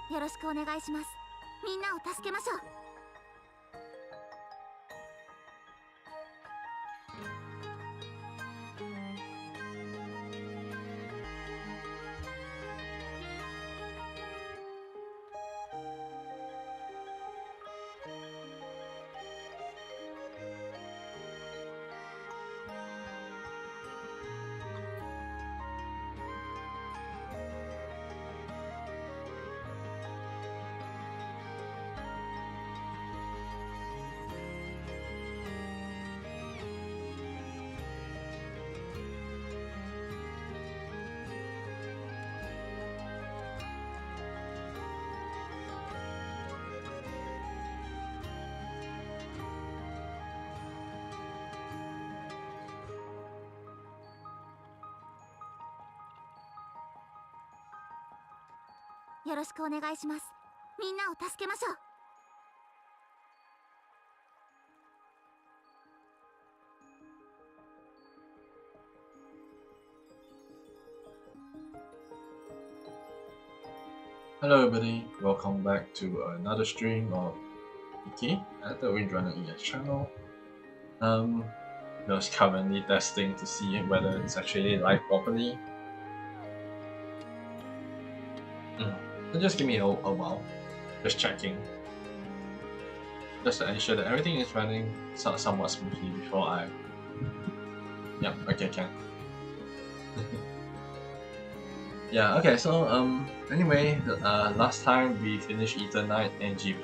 よろしくお願いします。みんなを助けましょう。よろしくお願いします。みんなを助けましょう。Hello everybody, welcome back to another stream of Nikke at the Windrunner ES channel. Just currently testing to see whether it's actually live properly. So just give me a while, just checking. Just to ensure that everything is running somewhat smoothly before I... Yep, okay, can. Yeah, okay, so anyway, last time we finished Eternite and G+,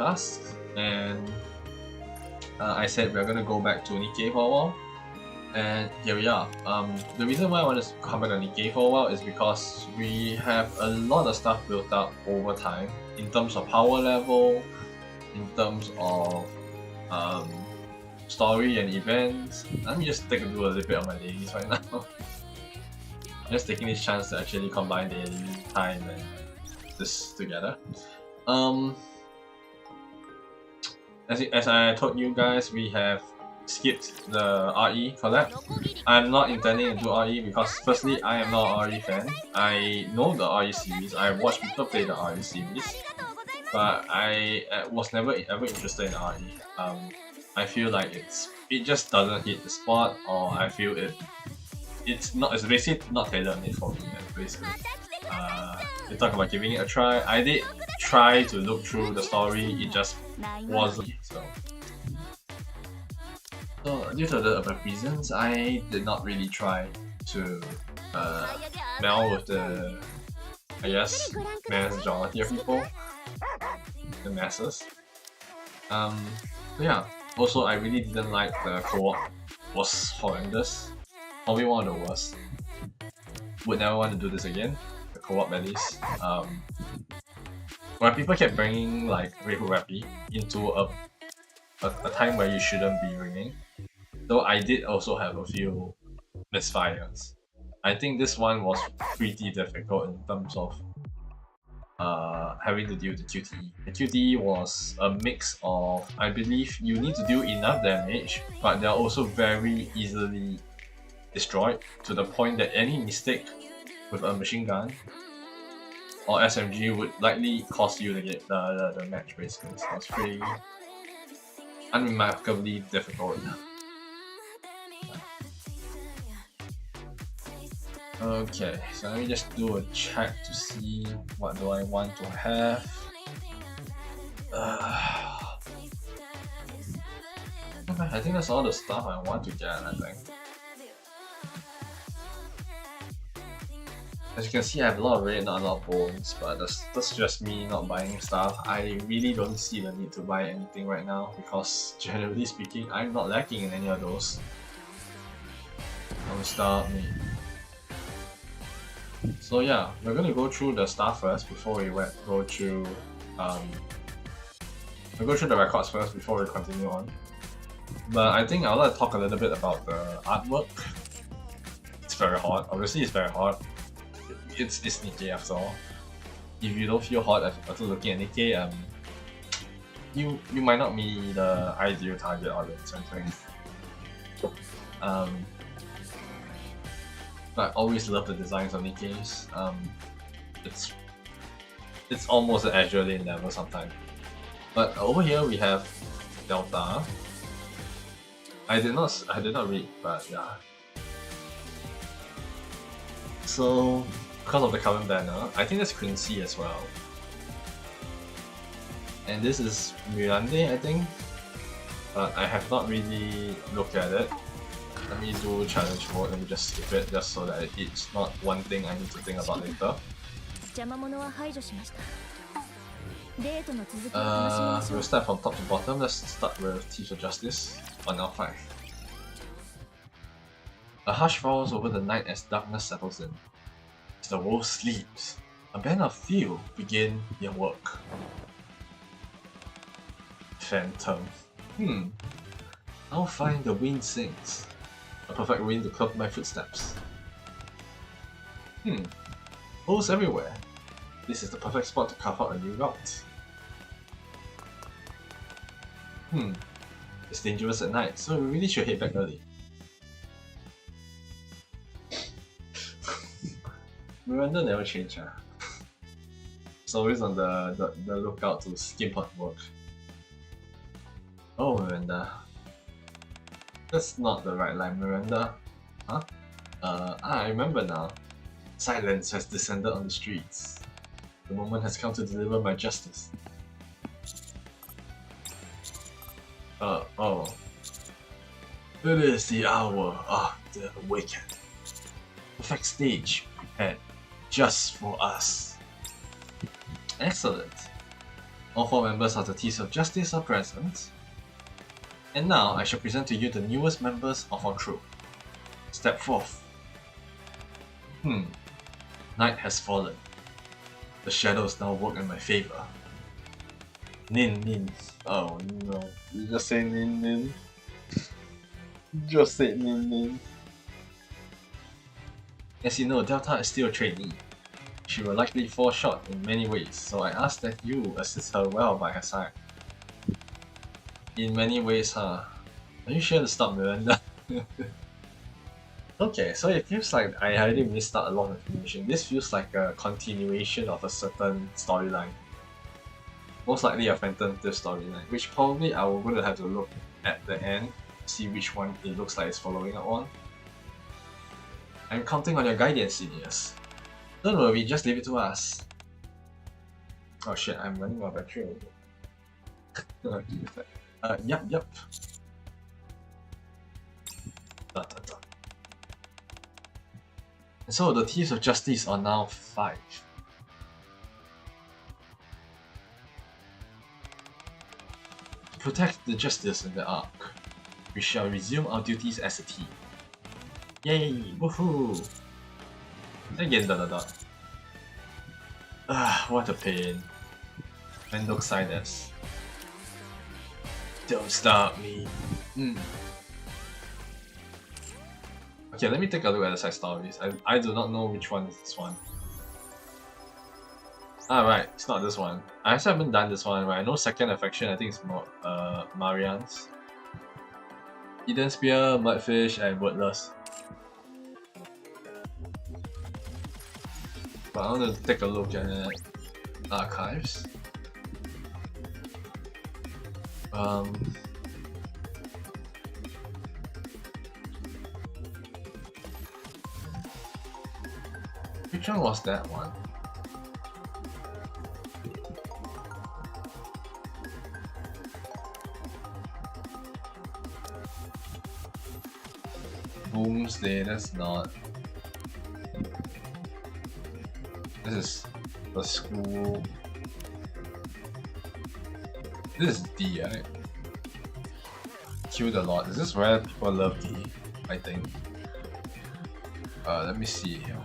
and I said we're gonna go back to Nikke for a while, and here we are. The reason why I want to come back to Nikke for a while is because we have a lot of stuff built up over time, in terms of power level, in terms of story and events. Let me just take a do a little bit of my dailies right now. Just taking this chance to actually combine daily time and this together. As I told you guys, we have skipped the RE collab. I'm not intending to do RE because firstly, I am not an RE fan. I know the RE series, I watched people play the RE series, but I was never ever interested in RE. I feel like it just doesn't hit the spot, or I feel it's basically not tailor-made for me. Basically, they talk about giving it a try. I did try to look through the story, it just wasn't. So due to the above reasons, I did not really try to meld with the, I guess, majority of people, the masses. So yeah. Also, I really didn't like the co-op. Was horrendous. Probably one of the worst. Would never want to do this again. The co-op at least. Where people kept bringing like Red Hood Rappy into a time where you shouldn't be bringing. Though I did also have a few misfires. I think this one was pretty difficult in terms of having to deal with the QTE. The QTE was a mix of, I believe you need to do enough damage, but they're also very easily destroyed to the point that any mistake with a machine gun or SMG would likely cost you to get the match basically. So it's pretty unremarkably difficult. Okay, so let me just do a check to see what do I want to have. Okay, I think that's all the stuff I want to get, I think. As you can see, I have a lot of red, not a lot of bones, but that's just me not buying stuff. I really don't see the need to buy anything right now because, generally speaking, I'm not lacking in any of those. Don't stop me. So yeah, we're gonna go through the stuff first before we go through we'll go through the records first before we continue on. But I think I'd like to talk a little bit about the artwork. It's very hot. Obviously, it's very hot. It's Nikke after all. If you don't feel hot after looking at Nikke, you might not be the ideal target audience, I think. But I always love the designs of Nikke's. It's almost an Azure Lane level sometimes. But over here we have Delta. I did not read, but yeah. So because of the current banner, I think that's Quincy as well. And this is Mirande, I think. But I have not really looked at it. Let me do challenge mode, let me just skip it just so that it's not one thing I need to think about later. We'll start from top to bottom. Let's start with Thieves of Justice on L5. A hush falls over the night as darkness settles in. As the world sleeps, a band of few begin their work. Phantom. I'll find the wind sings. A perfect wind to cloak my footsteps. Holes everywhere. This is the perfect spot to carve out a new route. It's dangerous at night, so we really should head back early. Miranda never changed, huh? It's always on the lookout to skimp on work. Oh, Miranda. That's not the right line, Miranda. Huh? I remember now. Silence has descended on the streets. The moment has come to deliver my justice. Oh. It is the hour of the wicked. Perfect stage prepared just for us. Excellent. All 4 members of the Thieves of Justice are present. And now I shall present to you the newest members of our crew. Step forth. Night has fallen. The shadows now work in my favor. Nin. Oh no. You just say Nin. Just say Nin. As you know, Delta is still a trainee. She will likely fall short in many ways, so I ask that you assist her well by her side. In many ways, huh? Are you sure to stop, Miranda? Okay, so it feels like I already missed out a lot of information. This feels like a continuation of a certain storyline. Most likely a Phantom Thief storyline, which probably I will going to have to look at the end, see which one it looks like it's following up on. I'm counting on your guidance, seniors. Don't worry, just leave it to us. Oh shit, I'm running out of battery already. Yup. And so the Thieves of Justice are now 5. To protect the justice in the Ark, we shall resume our duties as a team. Yay! Woohoo! Again, what a pain. Mendoxides. Don't stop me. Okay, let me take a look at the side stories. I do not know which one is this one. Right, it's not this one. I actually haven't done this one, but I know Second Affection, I think it's more Marianne's. Eden Spear, Mudfish, and Wordless. But I want to take a look at archives. Which one was that one? Boomsday, that's not. This is the school. This is D, right? Killed a lot. This is where people love D, I think. Let me see here.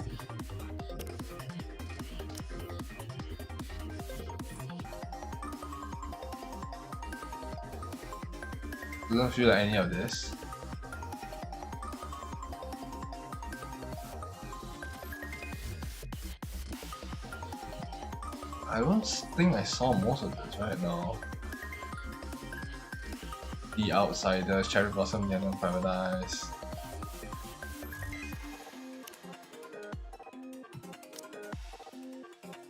Doesn't feel like any of this. I don't think I saw most of this right now. The Outsiders, Cherry Blossom, Neon Paradise.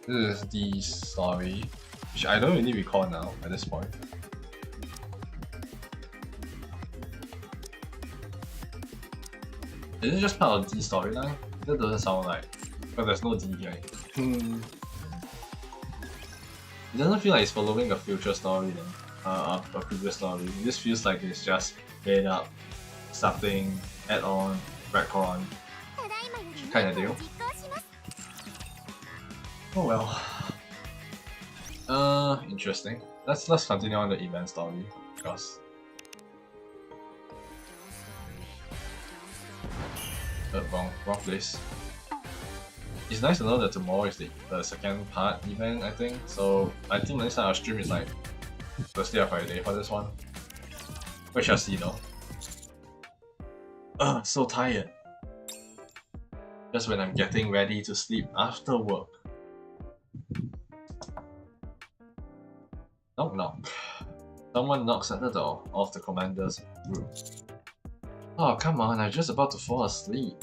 This is the story, which I don't really recall now at this point. Is it just part of the storyline? That doesn't sound like, but there's no D here. It doesn't feel like it's following a future story then, a previous story. This feels like it's just made up, something, add-on, retcon, kind of deal. Oh well. Interesting. Let's continue on the event story, because wrong place. It's nice to know that tomorrow is the second part event, I think. So I think next time our stream is like Thursday or Friday for this one. We shall see though. So tired. Just when I'm getting ready to sleep after work. Knock knock. Someone knocks at the door of the commander's room. Oh come on, I'm just about to fall asleep.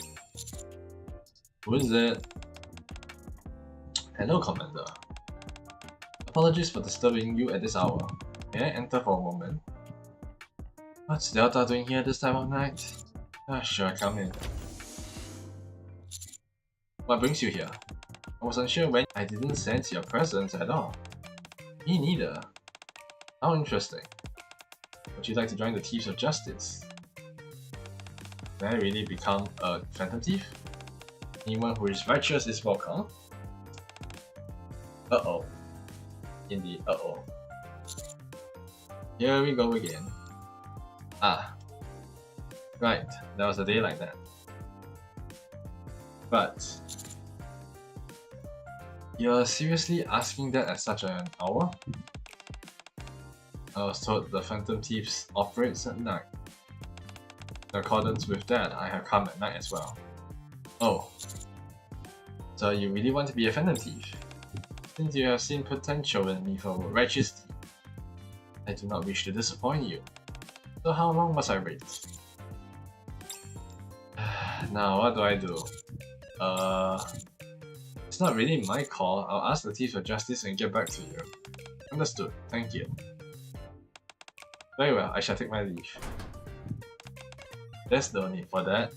Who is it? Hello, Commander. Apologies for disturbing you at this hour. May I enter for a moment? What's Delta doing here this time of night? Sure, come in. What brings you here? I was unsure when I didn't sense your presence at all. Me neither. How interesting. Would you like to join the Thieves of Justice? Can I really become a phantom thief? Anyone who is righteous is welcome. Uh-oh. Indeed, uh-oh. Here we go again. Ah. Right, there was a day like that. But... you're seriously asking that at such an hour? I was told the Phantom Thieves operates at night. In accordance with that, I have come at night as well. Oh. So you really want to be a Phantom Thief? Since you have seen potential in me for righteous deed, I do not wish to disappoint you. So how long must I wait? Now what do I do? It's not really my call. I'll ask the Thieves of Justice and get back to you. Understood, thank you. Very well, I shall take my leave. There's no need for that.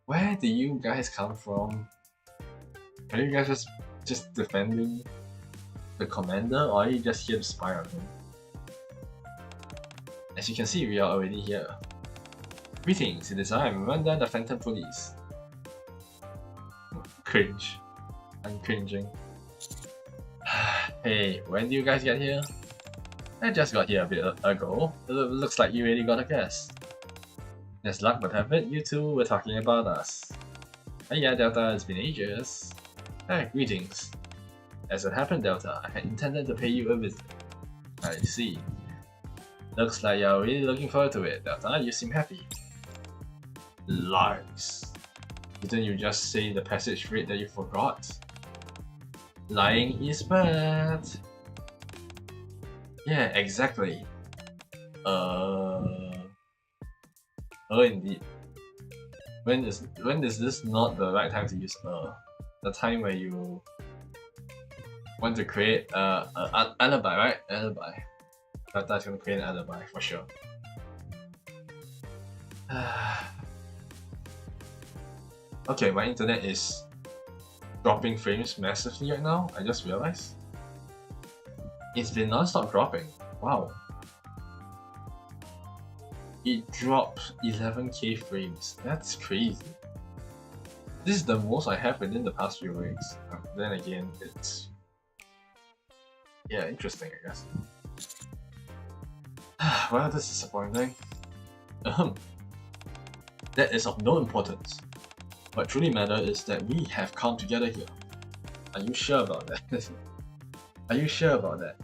Where do you guys come from? Are you guys just defending the commander, or are you just here to spy on him? As you can see, we are already here. Greetings, it is I, Miranda, the Phantom Police. Cringe. I'm cringing. Hey, when do you guys get here? I just got here a bit ago. It looks like you really got a guess. As luck would have it, you two were talking about us. Yeah, Delta, it's been ages. Hey, greetings. As it happened, Delta, I had intended to pay you a visit. I see. Looks like you're really looking forward to it, Delta. You seem happy. Lies. Didn't you just say in the passage read that you forgot? Lying is bad. Yeah, exactly. Oh, indeed. When is this not the right time to use the time where you want to create an alibi, right? Alibi. That's gonna create an alibi for sure. Okay, my internet is dropping frames massively right now. I just realized. It's been non-stop dropping. Wow. It dropped 11k frames. That's crazy. This is the most I have within the past few weeks. Then again, it's... yeah, interesting, I guess. Well, this is disappointing. That is of no importance. What truly matters is that we have come together here. Are you sure about that? Are you sure about that?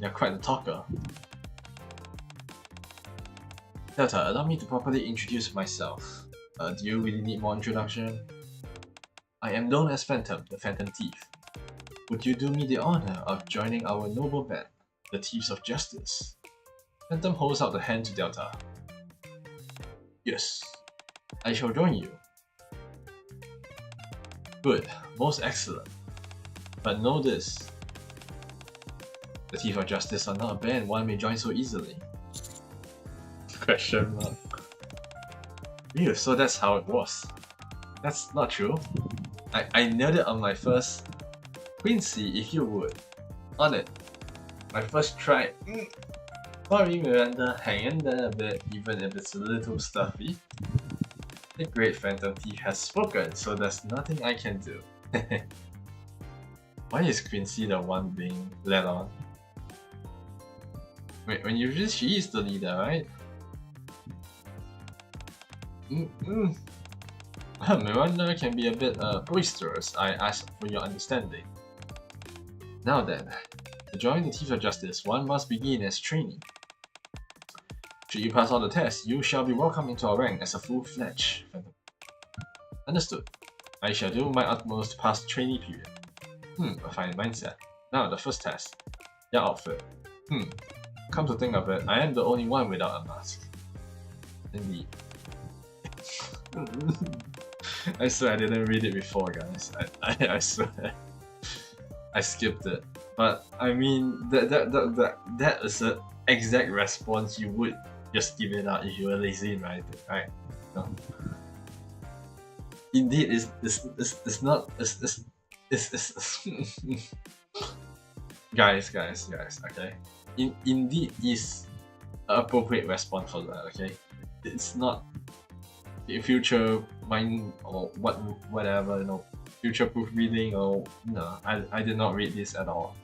You're quite the talker. Delta, allow me to properly introduce myself. Do you really need more introduction? I am known as Phantom, the Phantom Thief. Would you do me the honor of joining our noble band, the Thieves of Justice? Phantom holds out the hand to Delta. Yes, I shall join you. Good, most excellent. But know this. The Thief of Justice are not a band one may join so easily. Question mark. Ew, so that's how it was. That's not true. I nailed it on my first Quincy, if you would. On it. My first try. Sorry Miranda, hang in there a bit even if it's a little stuffy. The great Phantom Thief has spoken, so there's nothing I can do. Why is Quincy the one being led on? Wait, when you just she is the leader, right? Miranda can be a bit boisterous, I ask for your understanding. Now then, to join the Thief of Justice, one must begin as trainee. Should you pass all the tests, you shall be welcomed into our rank as a full-fledged Phantom. Understood. I shall do my utmost to pass the trainee period. A fine mindset. Now the first test. Your outfit. Come to think of it, I am the only one without a mask. Indeed. I swear I didn't read it before, guys. I swear. I skipped it. But I mean, that is the exact response you would just give it out if you were lazy in writing, right? No. Indeed, it's not. Guys, okay? Indeed is an appropriate response for that, okay? It's not a future mind or whatever, you know, future proof reading or no, I did not read this at all.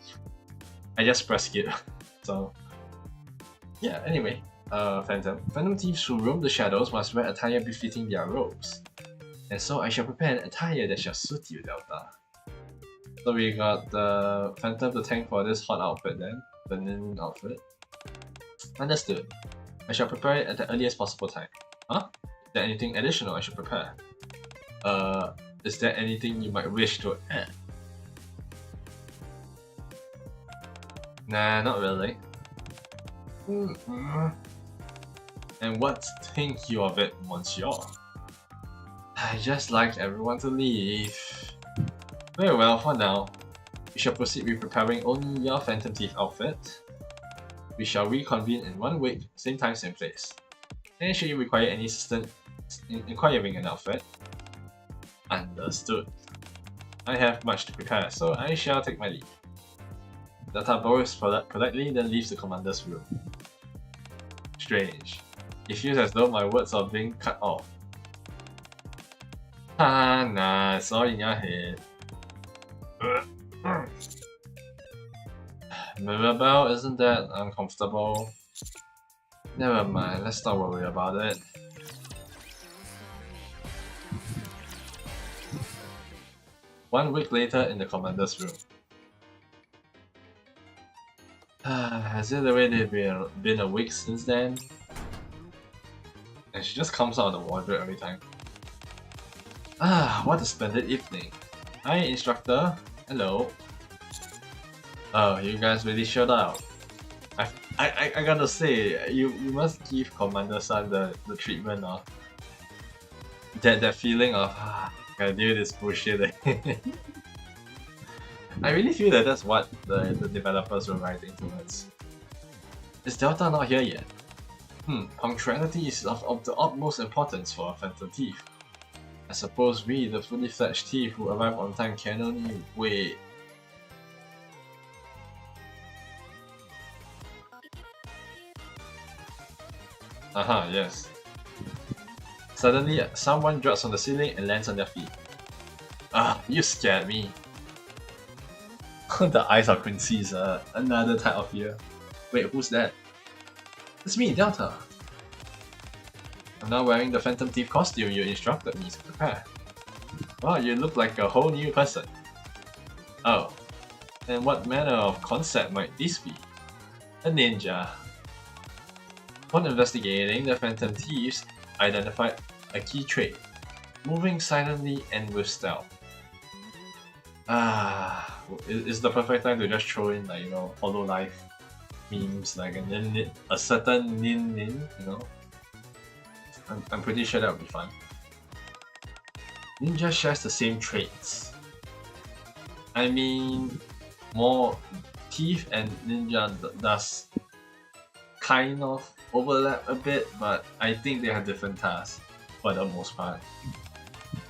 I just pressed skip. So yeah, anyway, Phantom Thieves who roam the shadows must wear attire befitting their roles. And so I shall prepare an attire that shall suit you, Delta. So we got the Phantom to thank for this hot outfit then, the Nin outfit. Understood. I shall prepare it at the earliest possible time. Huh? Is there anything additional I should prepare? Is there anything you might wish to add? Nah, not really. And what think you of it, Monsieur? I just like everyone to leave. Very well, for now. We shall proceed with preparing only your Phantom Thief outfit. We shall reconvene in 1 week, same time, same place. And should you require any assistance in acquiring an outfit? Understood. I have much to prepare, so I shall take my leave. Delta bows politely, then leaves the commander's room. Strange. It feels as though my words are being cut off. Ah, nah, it's all in your head. Mirabelle, isn't that uncomfortable? Never mind, let's not worry about it. One week later in the commander's room. Has it already been a week since then? And she just comes out of the wardrobe every time. What a splendid evening. Hi, instructor. Hello. Oh, you guys really showed up. I gotta say, you must give Commander-san the treatment of that feeling of gotta do this bullshit. I really feel that that's what the developers were writing towards. Is Delta not here yet? Punctuality is of the utmost importance for a Phantom Thief. I suppose we, the fully fledged thief who arrive on time, can only wait. Aha, yes. Suddenly, someone drops on the ceiling and lands on their feet. You scared me. The eyes of Quincy is another type of fear. Wait, who's that? It's me, Delta. I'm now wearing the Phantom Thief costume you instructed me to prepare. Wow, you look like a whole new person. Oh, and what manner of concept might this be? A ninja. Upon investigating, the Phantom Thieves identified a key trait: moving silently and with stealth. It's the perfect time to just throw in, like, you know, Hollow Life memes, like a certain nin, you know. I'm pretty sure that would be fun. Ninja shares the same traits. I mean, more Thief and Ninja does kind of overlap a bit, but I think they have different tasks for the most part.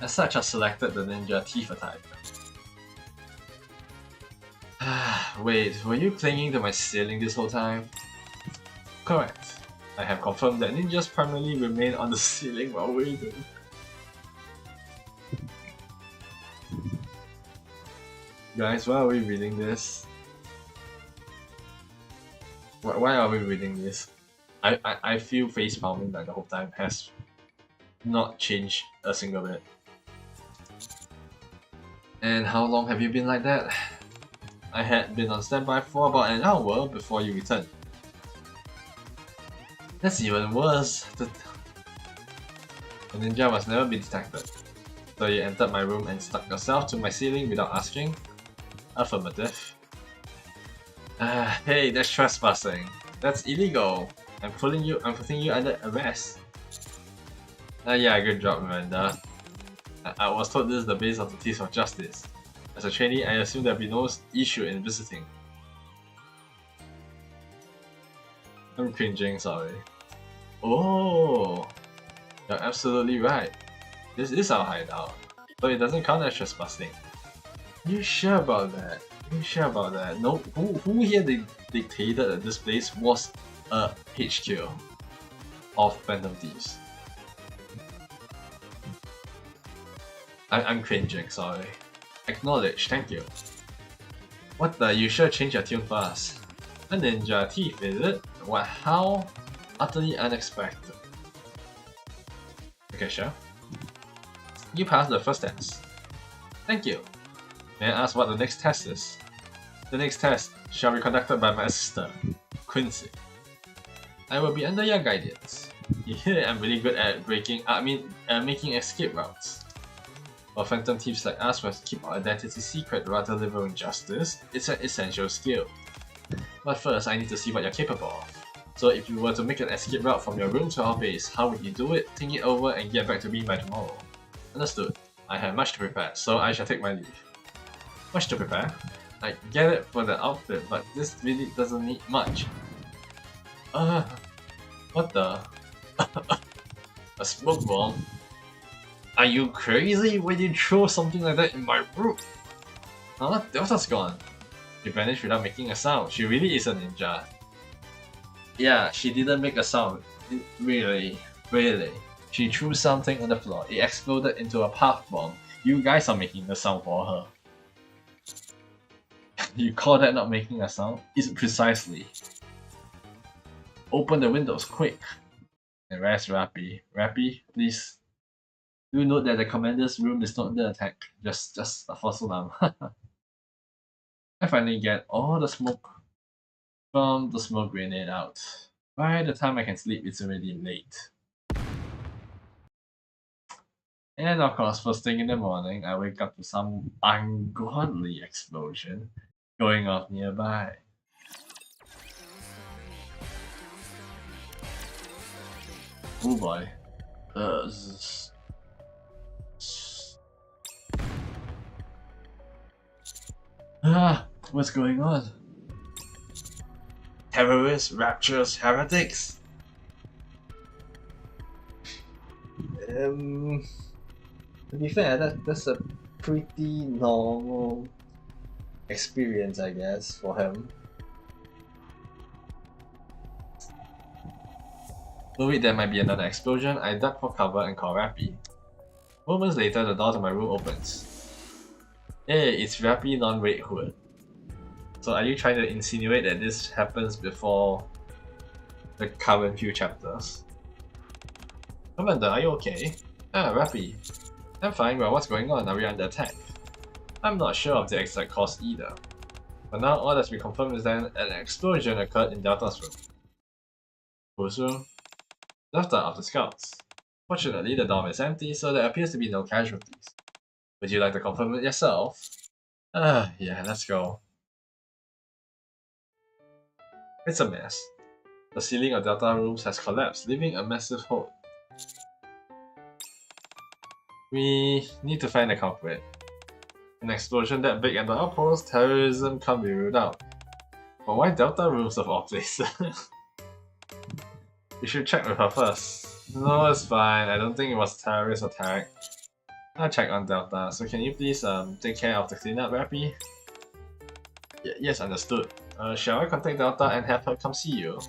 As such, I selected the Ninja Thief type. Wait, were you clinging to my ceiling this whole time? Correct. I have confirmed that ninjas primarily remain on the ceiling while waiting. Guys, why are we reading this? Why are we reading this? I feel face palming like the whole time has not changed a single bit. And how long have you been like that? I had been on standby for about an hour before you returned. That's even worse. The ninja must never be detected. So you entered my room and stuck yourself to my ceiling without asking? Affirmative. Hey, that's trespassing. That's illegal. I'm putting you under arrest. Yeah, good job, Miranda. I was told this is the base of the Teeth of Justice. As a trainee, I assume there'll be no issue in visiting. I'm cringing, sorry. Oh, you're absolutely right. This is our hideout, so it doesn't count as trespassing. You sure about that? You sure about that? No, who here dictated that this place was a HQ of Phantom Thieves? I'm cringing, sorry. Acknowledge, thank you. What the? You sure change your tune fast. A ninja thief, is it? What? How? Utterly unexpected. Okay, sure. You passed the first test. Thank you. May I ask what the next test is? The next test shall be conducted by my assistant, Quincy. I will be under your guidance. Yeah, I'm really good at making escape routes. For Phantom Thieves like us must keep our identity secret while delivering justice, it's an essential skill. But first, I need to see what you're capable of. So if you were to make an escape route from your room to our base, how would you do it? Think it over and get back to me by tomorrow. Understood. I have much to prepare, so I shall take my leave. Much to prepare? I get it for the outfit, but this really doesn't need much. What the? A smoke bomb? Are you crazy? When you throw something like that in my room? Huh? Delta's gone. She vanished without making a sound. She really is a ninja. Yeah, she didn't make a sound. Really. She threw something on the floor. It exploded into a puff bomb. You guys are making a sound for her. You call that not making a sound? It's precisely. Open the windows, quick. And where's Rappy? Rappy, please. Do note that the commander's room is not under attack. Just a false alarm. I finally get all the smoke from the smoke grenade out. By the time I can sleep, it's already late. And of course, first thing in the morning, I wake up to some ungodly explosion going off nearby. Oh boy. What's going on? Terrorists, raptures, heretics? To be fair, that's a pretty normal experience, I guess, for him. Worried there might be another explosion, I duck for cover and call Rappy. Moments later, the door to my room opens. Hey, it's Rappy non-Red Hood. So are you trying to insinuate that this happens before the current few chapters? Commander, are you okay? Rappy. I'm fine, but what's going on? Are we under attack? I'm not sure of the exact cause either. But now all that's been confirmed is that an explosion occurred in Delta's room. Whose room? Delta of the Scouts. Fortunately, the dorm is empty, so there appears to be no casualties. Would you like to confirm it yourself? Yeah, let's go. It's a mess. The ceiling of Delta rooms has collapsed, leaving a massive hole. We need to find the culprit. An explosion that big and the outpost, terrorism can't be ruled out. But why Delta rooms of all places? You should check with her first. No, it's fine. I don't think it was a terrorist attack. I'll check on Delta. So can you please take care of the cleanup, Rappy? Yes, understood. Shall I contact Delta and have her come see you?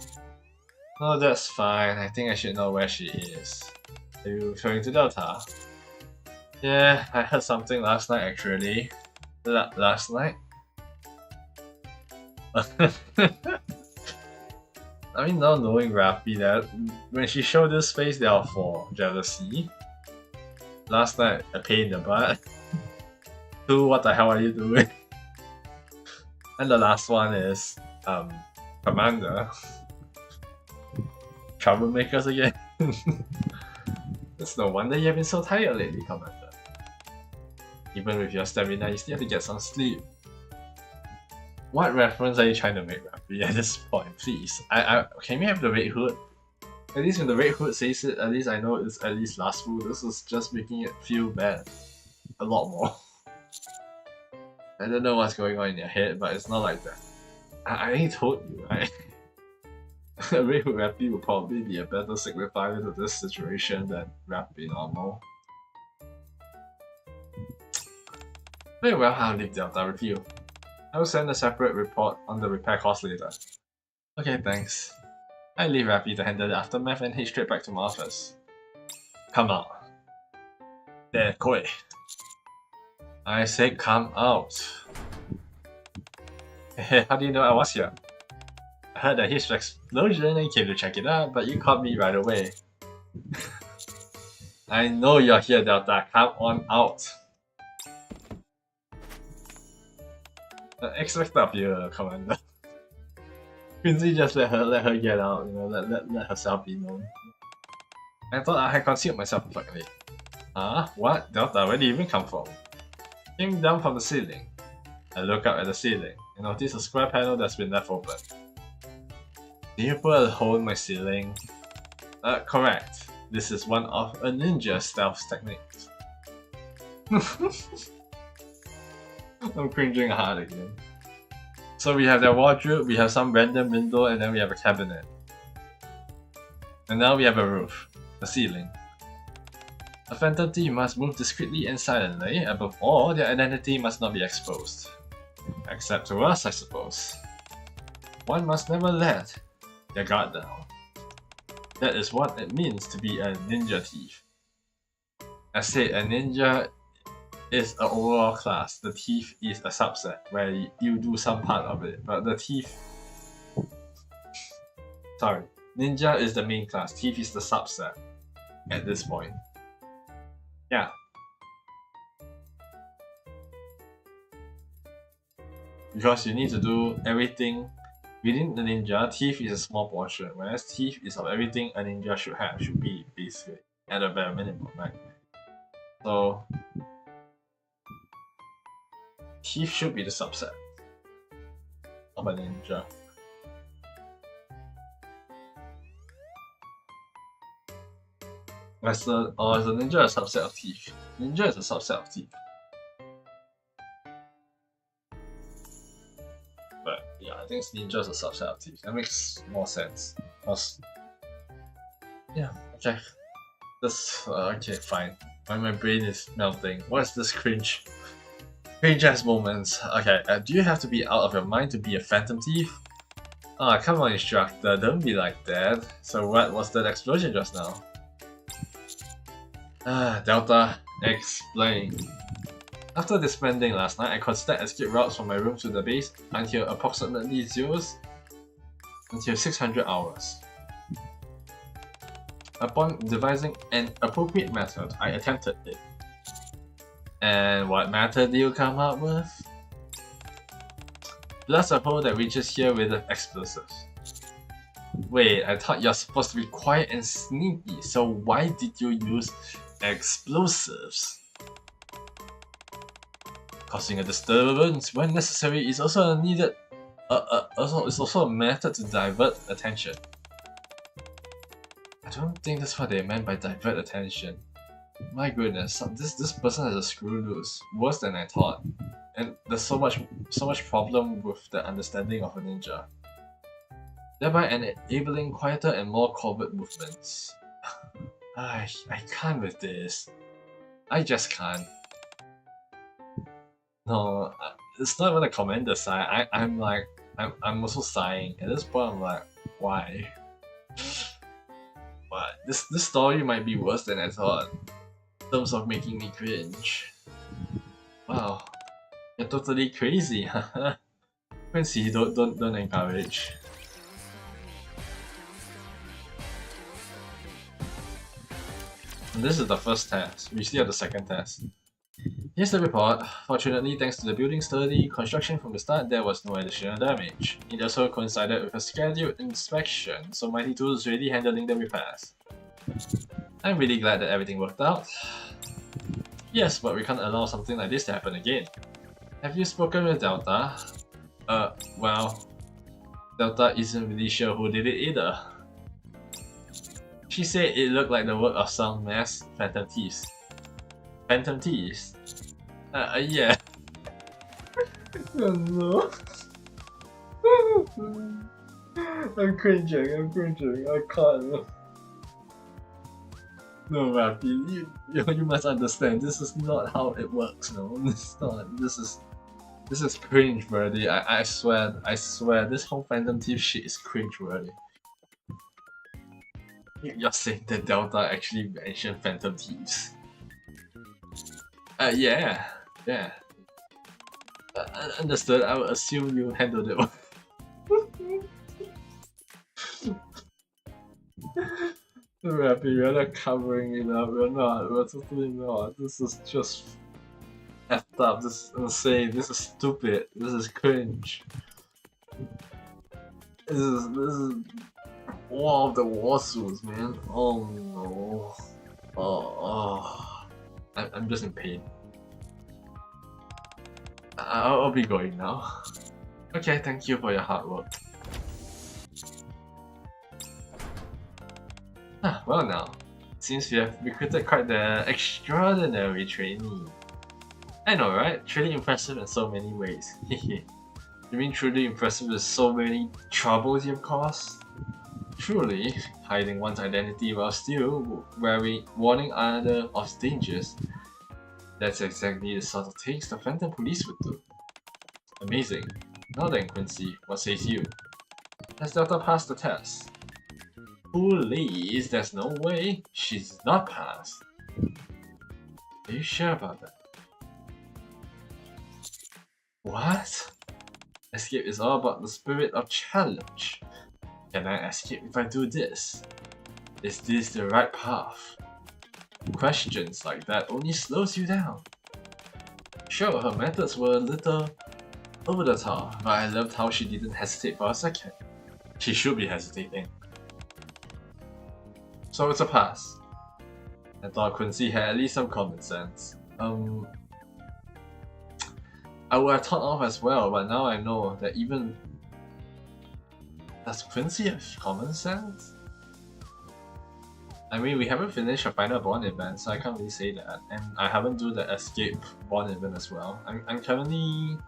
No, that's fine. I think I should know where she is. Are you referring to Delta? Yeah, I heard something last night actually. Last night? I mean, not knowing Rappy that when she showed this face, they are for jealousy. Last night, a pain in the butt. 2, what the hell are you doing? And the last one is, Commander. Troublemakers again. It's no wonder you have been so tired lately, Commander. Even with your stamina, you still have to get some sleep. What reference are you trying to make, Rappy, at this point? Please. Can we have the Red Hood? At least when the Red Hood says it, at least I know it's at least lastful. This is just making it feel bad. A lot more. I don't know what's going on in your head, but it's not like that. I already told you, right? Red Hood Rappy will probably be a better signifier to this situation than Rappy normal. Very well, I'll leave Delta with you. I will send a separate report on the repair cost later. Okay, thanks. I leave Rappy to handle the aftermath and head straight back to my office. Come out. There, Koi. I said come out. Hey, how do you know I was here? I heard a huge explosion and came to check it out, but you caught me right away. I know you're here, Delta. Come on out. Expect up you, Commander. Quincy just let her get out, you know, let herself be known. I thought I had concealed myself perfectly. Huh? What? Delta, where did you even come from? Came down from the ceiling. I look up at the ceiling and notice a square panel that's been left open. Did you put a hole in my ceiling? Correct. This is one of a ninja stealth techniques. I'm cringing hard again. So we have that wardrobe, we have some random window, and then we have a cabinet. And now we have a roof, a ceiling. A phantom thief must move discreetly and silently. Above all, their identity must not be exposed. Except to us, I suppose. One must never let their guard down. That is what it means to be a ninja thief. I said a ninja is an overall class. The thief is a subset where you do some part of it, but the thief... Sorry, ninja is the main class, thief is the subset at this point. Yeah. Because you need to do everything within the ninja. Thief is a small portion, whereas thief is of everything a ninja should be basically at a bare minimum, right? So thief should be the subset of a ninja. Is the ninja a subset of thief? Ninja is a subset of thief. But yeah, I think ninja is a subset of thief. That makes more sense. Because yeah, okay. This okay, fine. My brain is melting. What is this cringe? Cringe ass moments. Okay, do you have to be out of your mind to be a phantom thief? Ah, come on, instructor, don't be like that. So what was that explosion just now? Delta, explain. After disbanding last night, I considered escape routes from my room to the base until approximately 600 hours. Upon devising an appropriate method, I attempted it. And what method do you come up with? Blast a hole that reaches here with explosives. Wait, I thought you're supposed to be quiet and sneaky, so why did you use explosives? Causing a disturbance when necessary is also a needed. It's also a method to divert attention. I don't think that's what they meant by divert attention. My goodness, this person has a screw loose, worse than I thought. And there's so much problem with the understanding of a ninja, thereby enabling quieter and more covert movements. I can't with this. I just can't. No, it's not even a commander sigh. I'm also sighing. At this point, I'm like, why? But this story might be worse than I thought, in terms of making me cringe. Wow, you're totally crazy, Quincy, don't encourage. And this is the first test. We still have the second test. Here's the report. Fortunately, thanks to the building's sturdy construction from the start, there was no additional damage. It also coincided with a scheduled inspection, so Mighty Tool is already handling the repairs. I'm really glad that everything worked out. Yes, but we can't allow something like this to happen again. Have you spoken with Delta? Well, Delta isn't really sure who did it either. She said it looked like the work of some masked phantom thieves. Phantom thieves? Yeah. Oh no. I'm cringing, I can't. No, Rappy, you must understand, this is not how it works, no. It's not. This is cringe-worthy. I swear, this whole Phantom Thief shit is cringe-worthy. You're saying that Delta actually mentioned Phantom Thieves? Yeah. Understood. I would assume you handled it. Rappy, we're not covering it up. We're totally not. This is just effed up. This is insane. This is stupid. This is cringe. This is one of the war suits, man. Oh no. I'm just in pain. I'll be going now. Okay, thank you for your hard work. Well now, seems we have recruited quite the extraordinary trainee. I know, right? Truly impressive in so many ways. You mean truly impressive with so many troubles you've caused? Truly, hiding one's identity while still warning others of dangers. That's exactly the sort of things the Phantom Police would do. Amazing. Now then, Quincy, what says you? Has Delta passed the test? Please, there's no way she's not passed. Are you sure about that? What? Escape is all about the spirit of challenge. Can I escape if I do this? Is this the right path? Questions like that only slows you down. Sure, her methods were a little over the top, but I loved how she didn't hesitate for a second. She should be hesitating. So it's a pass. I thought Quincy had at least some common sense. I would have thought of as well, but now I know that even... Does Quincy have common sense? I mean, we haven't finished a final bond event, so I can't really say that. And I haven't do the escape bond event as well. I'm currently...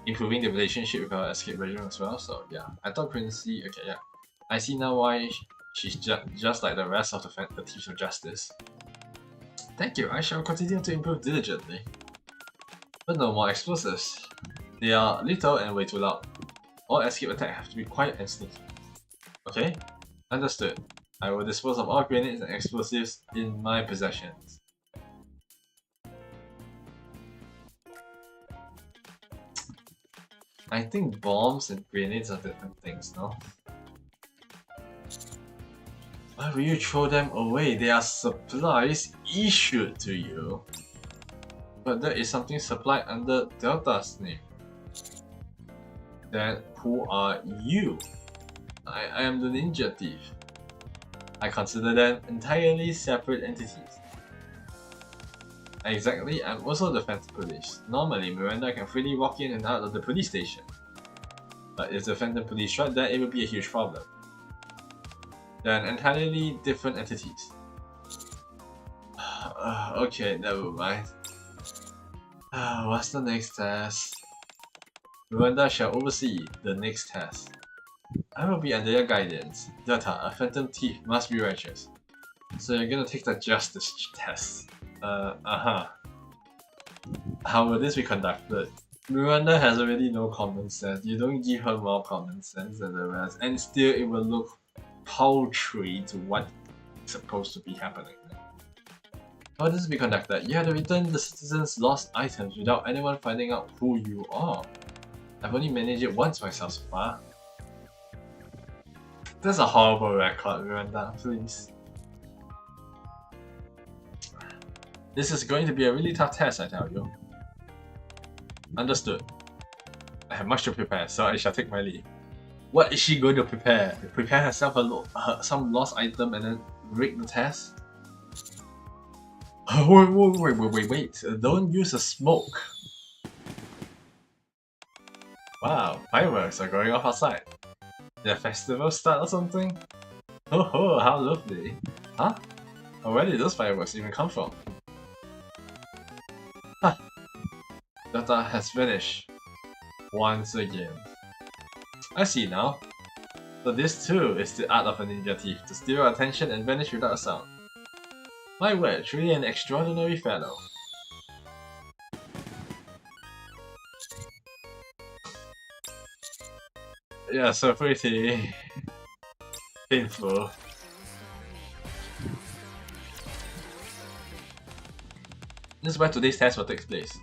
improving the relationship with our escape version as well, so yeah. I thought Quincy... Okay, yeah. I see now why she's just like the rest of the Thieves of Justice. Thank you, I shall continue to improve diligently. But no more explosives. They are little and way too loud. All escape attacks have to be quiet and sneaky. Okay? Understood. I will dispose of all grenades and explosives in my possessions. I think bombs and grenades are different things, no? Why will you throw them away? They are supplies issued to you. But that is something supplied under Delta's name. Then who are you? I am the ninja thief. I consider them entirely separate entities. Exactly, I'm also the Phantom Police. Normally, Miranda can freely walk in and out of the police station. But if the Phantom Police tried that, it would be a huge problem. They're entirely different entities. Okay, never mind. What's the next test? Miranda shall oversee the next test. I will be under your guidance. Data, a phantom thief must be righteous. So you're gonna take the justice test. How will this be conducted? Miranda has already no common sense. You don't give her more common sense than the rest, and still it will look paltry to what's supposed to be happening. How will this be conducted? You have to return the citizens' lost items without anyone finding out who you are. I've only managed it once myself so far. That's a horrible record, Miranda, please. This is going to be a really tough test, I tell you. Understood. I have much to prepare, so I shall take my leave. What is she going to prepare? Prepare herself some lost item and then rig the test? Wait. Don't use a smoke. Wow, fireworks are going off outside. Did a festival start or something? Oh, how lovely. Huh? Where did those fireworks even come from? Huh. Data has vanished. Once again. I see now. So this too is the art of a ninja thief, to steal attention and vanish without a sound. My word, truly an extraordinary fellow. Yeah, so pretty painful. This is where today's test will take place.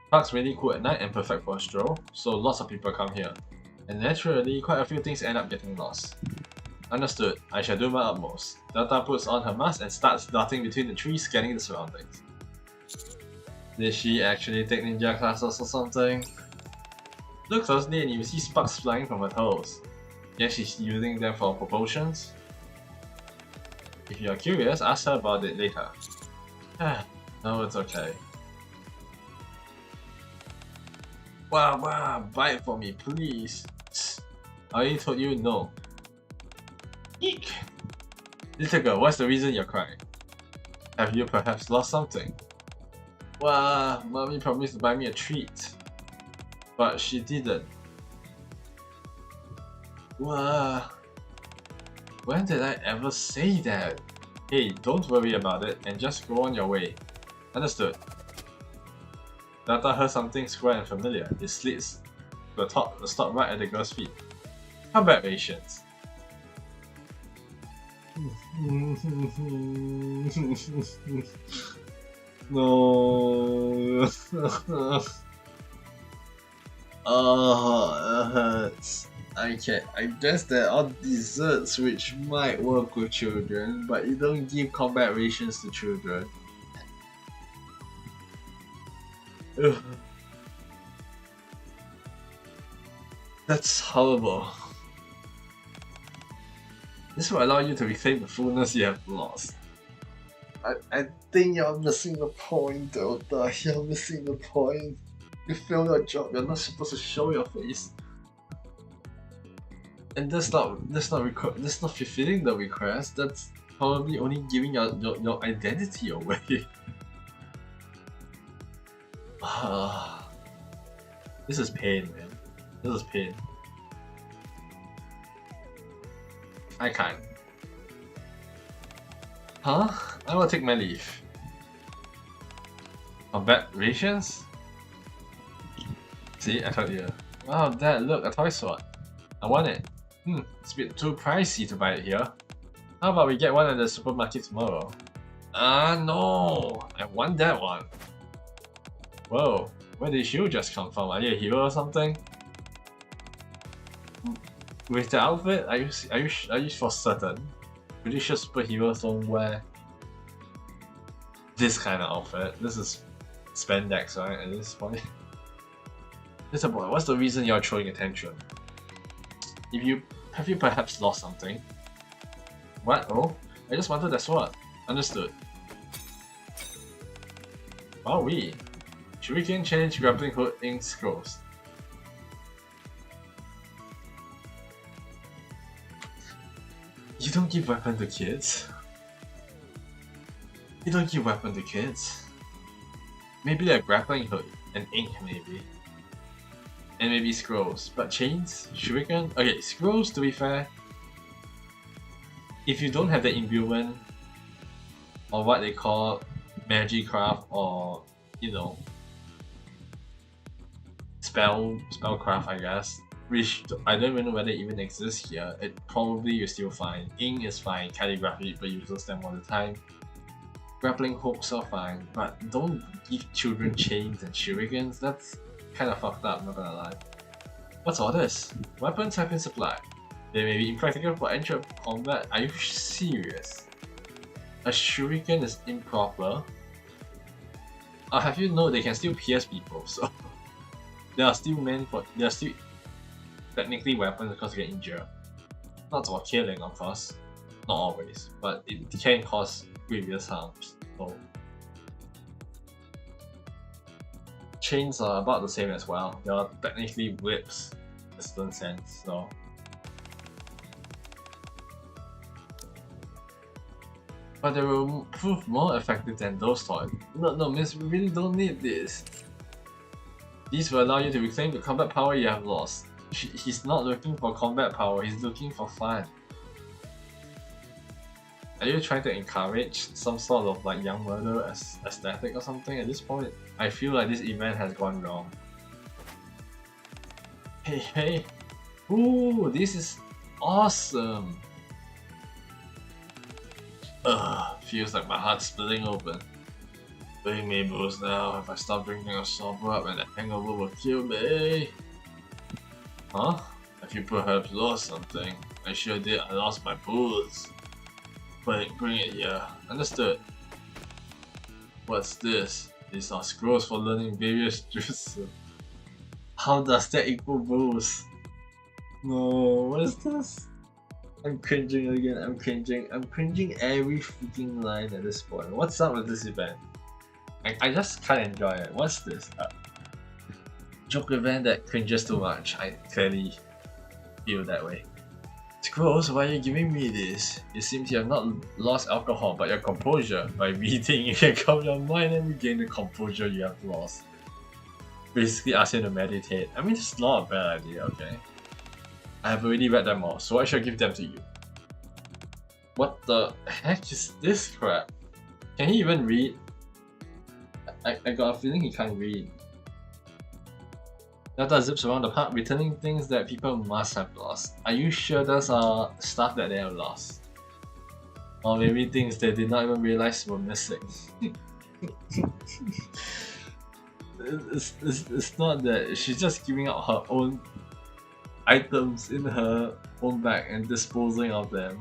Park's really cool at night and perfect for a stroll, so lots of people come here. And naturally, quite a few things end up getting lost. Understood, I shall do my utmost. Delta puts on her mask and starts darting between the trees, scanning the surroundings. Did she actually take ninja classes or something? Look closely and you see sparks flying from her toes. Guess she's using them for propulsions? If you're curious, ask her about it later. No, it's okay. Wow, buy it for me, please. I already told you no. Eek! Little girl, what's the reason you're crying? Have you perhaps lost something? Wow, mommy promised to buy me a treat. But she didn't. Wow. When did I ever say that? Hey, don't worry about it and just go on your way. Understood. Data heard something square and familiar. It slits to the stop right at the girl's feet. Combat rations. No. Oh, it hurts. Okay, I guess there are desserts which might work with children, but you don't give combat rations to children. Ugh. That's horrible. This will allow you to reclaim the fullness you have lost. I think you're missing the point, Delta. You're missing the point. You failed your job. You're not supposed to show your face. And that's not fulfilling the request. That's probably only giving your identity away. This is pain, man. This is pain. I can't. Huh? I will take my leave. Combat rations? See, I told you. Wow, Dad, look, a toy sword. I want it. It's a bit too pricey to buy it here. How about we get one at the supermarket tomorrow? No! I want that one. Whoa, where did you just come from? Are you a hero or something? With the outfit, are you for certain? Pretty sure superheroes don't wear this kind of outfit. This is spandex, right? At this point. Little boy, what's the reason you're throwing attention? Have you perhaps lost something? What? Oh, I just wanted that sword. Understood. Wowee. Shuriken change grappling hook ink scrolls. You don't give weapon to kids. You don't give weapon to kids. Maybe a grappling hook, an ink maybe. And maybe scrolls. But chains? Shuriken? Okay, scrolls, to be fair, if you don't have the imbuement or what they call magicraft or, you know, spellcraft, I guess, which I don't even know whether it even exists here, it probably you're still fine. Ink is fine, calligraphy, but you use them all the time. Grappling hooks are fine, but don't give children chains and shurikens. That's kind of fucked up, not gonna lie. What's all this? Weapons have been supplied. They may be impractical for entry combat. Are you serious? A shuriken is improper. I'll have you know they can still pierce people, so they are still meant for. They are still technically weapons because they get injured. Not for killing, of course. Not always, but it can cause grievous harms. So chains are about the same as well. They are technically whips in a certain sense. So but they will prove more effective than those toys. No, miss, we really don't need this. These will allow you to reclaim the combat power you have lost. He's not looking for combat power, he's looking for fun. Are you trying to encourage some sort of like young murder aesthetic or something? At this point, I feel like this event has gone wrong. Hey! Ooh, this is awesome! Feels like my heart's splitting open. Bring me booze now. If I stop drinking, I'll sober up and the hangover will kill me. Huh? Have you perhaps lost something? I sure did. I lost my booze. Bring it here. Understood. What's this? These are scrolls for learning various juices. How does that equal booze? No, what is this? I'm cringing again, I'm cringing every freaking line at this point. What's up with this event? I just can't enjoy it. What's this? Joke event that cringes too much. I clearly feel that way. Scrolls, why are you giving me this? It seems you have not lost alcohol, but your composure. By reading, you can calm your mind and regain the composure you have lost. Basically ask him to meditate. I mean, it's not a bad idea, okay? I have already read them all, so I shall give them to you. What the heck is this crap? Can he even read? I got a feeling he can't read. Delta zips around the park, returning things that people must have lost. Are you sure those are stuff that they have lost? Or maybe things they did not even realize were missing. It's not that, she's just giving out her own items in her own bag and disposing of them.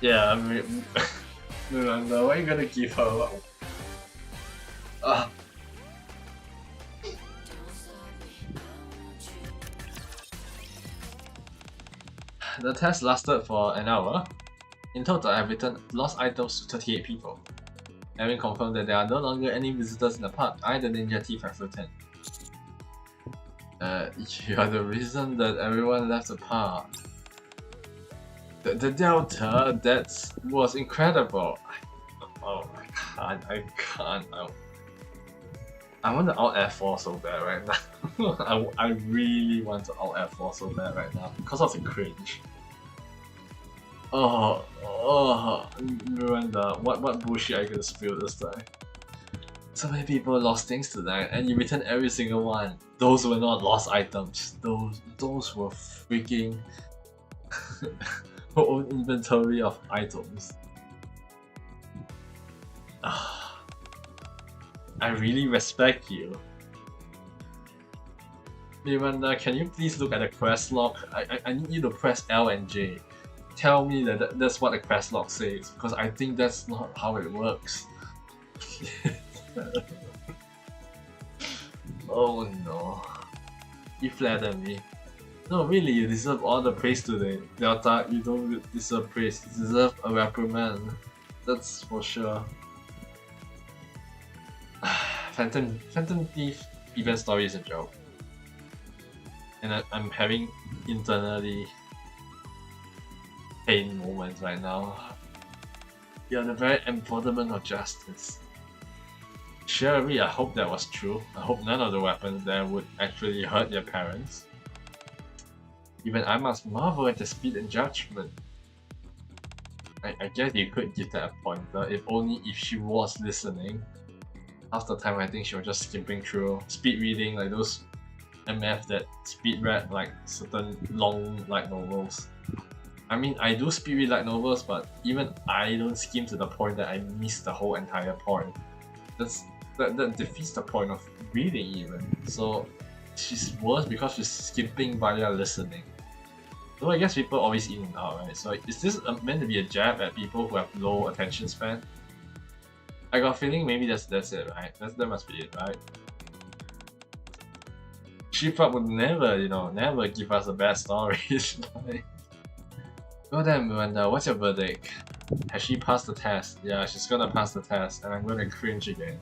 Yeah, I mean, Miranda, why are you gonna give her up? The test lasted for an hour. In total, I have returned lost items to 38 people. Having confirmed that there are no longer any visitors in the park, I, the Ninja Thief, have returned. You are the reason that everyone left the park. The Delta, that was incredible. Oh, I can't. I want to out F4 so bad right now. I really want to out F4 so bad right now because of the cringe. Miranda, what bullshit are you gonna spill this time? So many people lost things tonight, and you returned every single one. Those were not lost items. Those were freaking her own inventory of items. I really respect you. Miranda, can you please look at the quest log? I need you to press L and J. Tell me that that's what the quest log says, because I think that's not how it works. Oh no. You flatter me. No, really, you deserve all the praise today. Delta, you don't deserve praise, you deserve a reprimand. That's for sure. Phantom Thief event story is a joke. And I'm having internally pain moments right now. You're the very embodiment of justice. Surely, I hope that was true. I hope none of the weapons there would actually hurt their parents. Even I must marvel at the speed and judgment. I guess you could give that a pointer, if only if she was listening. Half the time I think she was just skipping through, speed reading like those MF that speed read like certain long light novels. I mean, I do speed read light novels, but even I don't skim to the point that I miss the whole entire point. That defeats the point of reading even. So she's worse because she's skipping via listening. So I guess people always in and out, right? So is this meant to be a jab at people who have low attention span? I got a feeling maybe that's it, right? That must be it, right? Shifa would never, never give us a bad story. Go then, Miranda, what's your verdict? Has she passed the test? Yeah, she's gonna pass the test, and I'm gonna cringe again.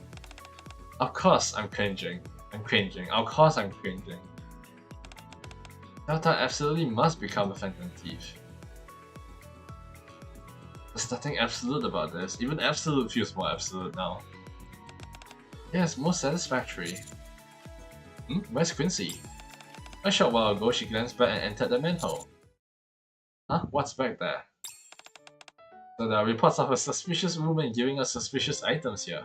Of course I'm cringing. Of course I'm cringing. Delta absolutely must become a Phantom Thief. There's nothing absolute about this. Even absolute feels more absolute now. Yes, most satisfactory. Where's Quincy? A short while ago, she glanced back and entered the manhole. Huh? What's back there? So there are reports of a suspicious woman giving us suspicious items here.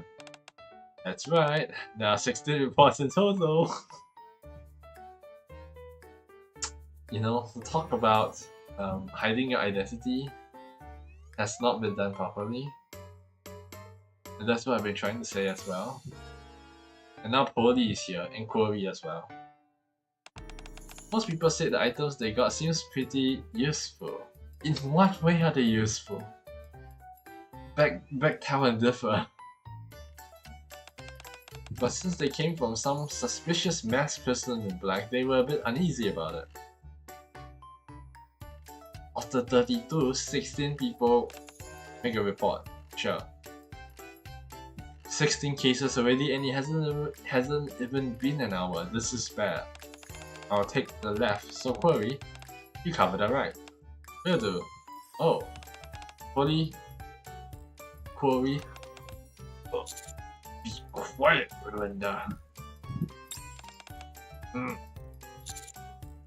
That's right, there are 16 reports in total. To talk about hiding your identity has not been done properly. And that's what I've been trying to say as well. And now Polly is here, and Query as well. Most people say the items they got seems pretty useful. In what way are they useful? Back talent differ. But since they came from some suspicious masked person in black, they were a bit uneasy about it. Of the 32, 16 people make a report. Sure. 16 cases already, and it hasn't even been an hour. This is bad. I'll take the left. So Query, you cover that right. Will do. Oh. Polly. Query. Oh. Be quiet, Miranda.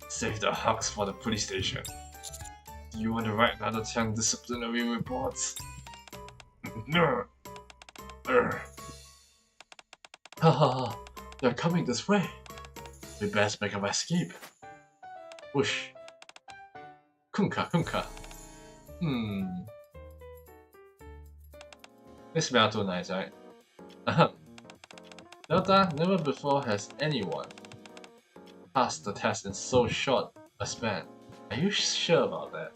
Save the hugs for the police station. Do you want to write another 10 disciplinary reports? No. Haha, they're coming this way. We best make our escape. Whoosh. Kunka. This smells too nice, right? Delta, never before has anyone passed the test in so short a span. Are you sure about that?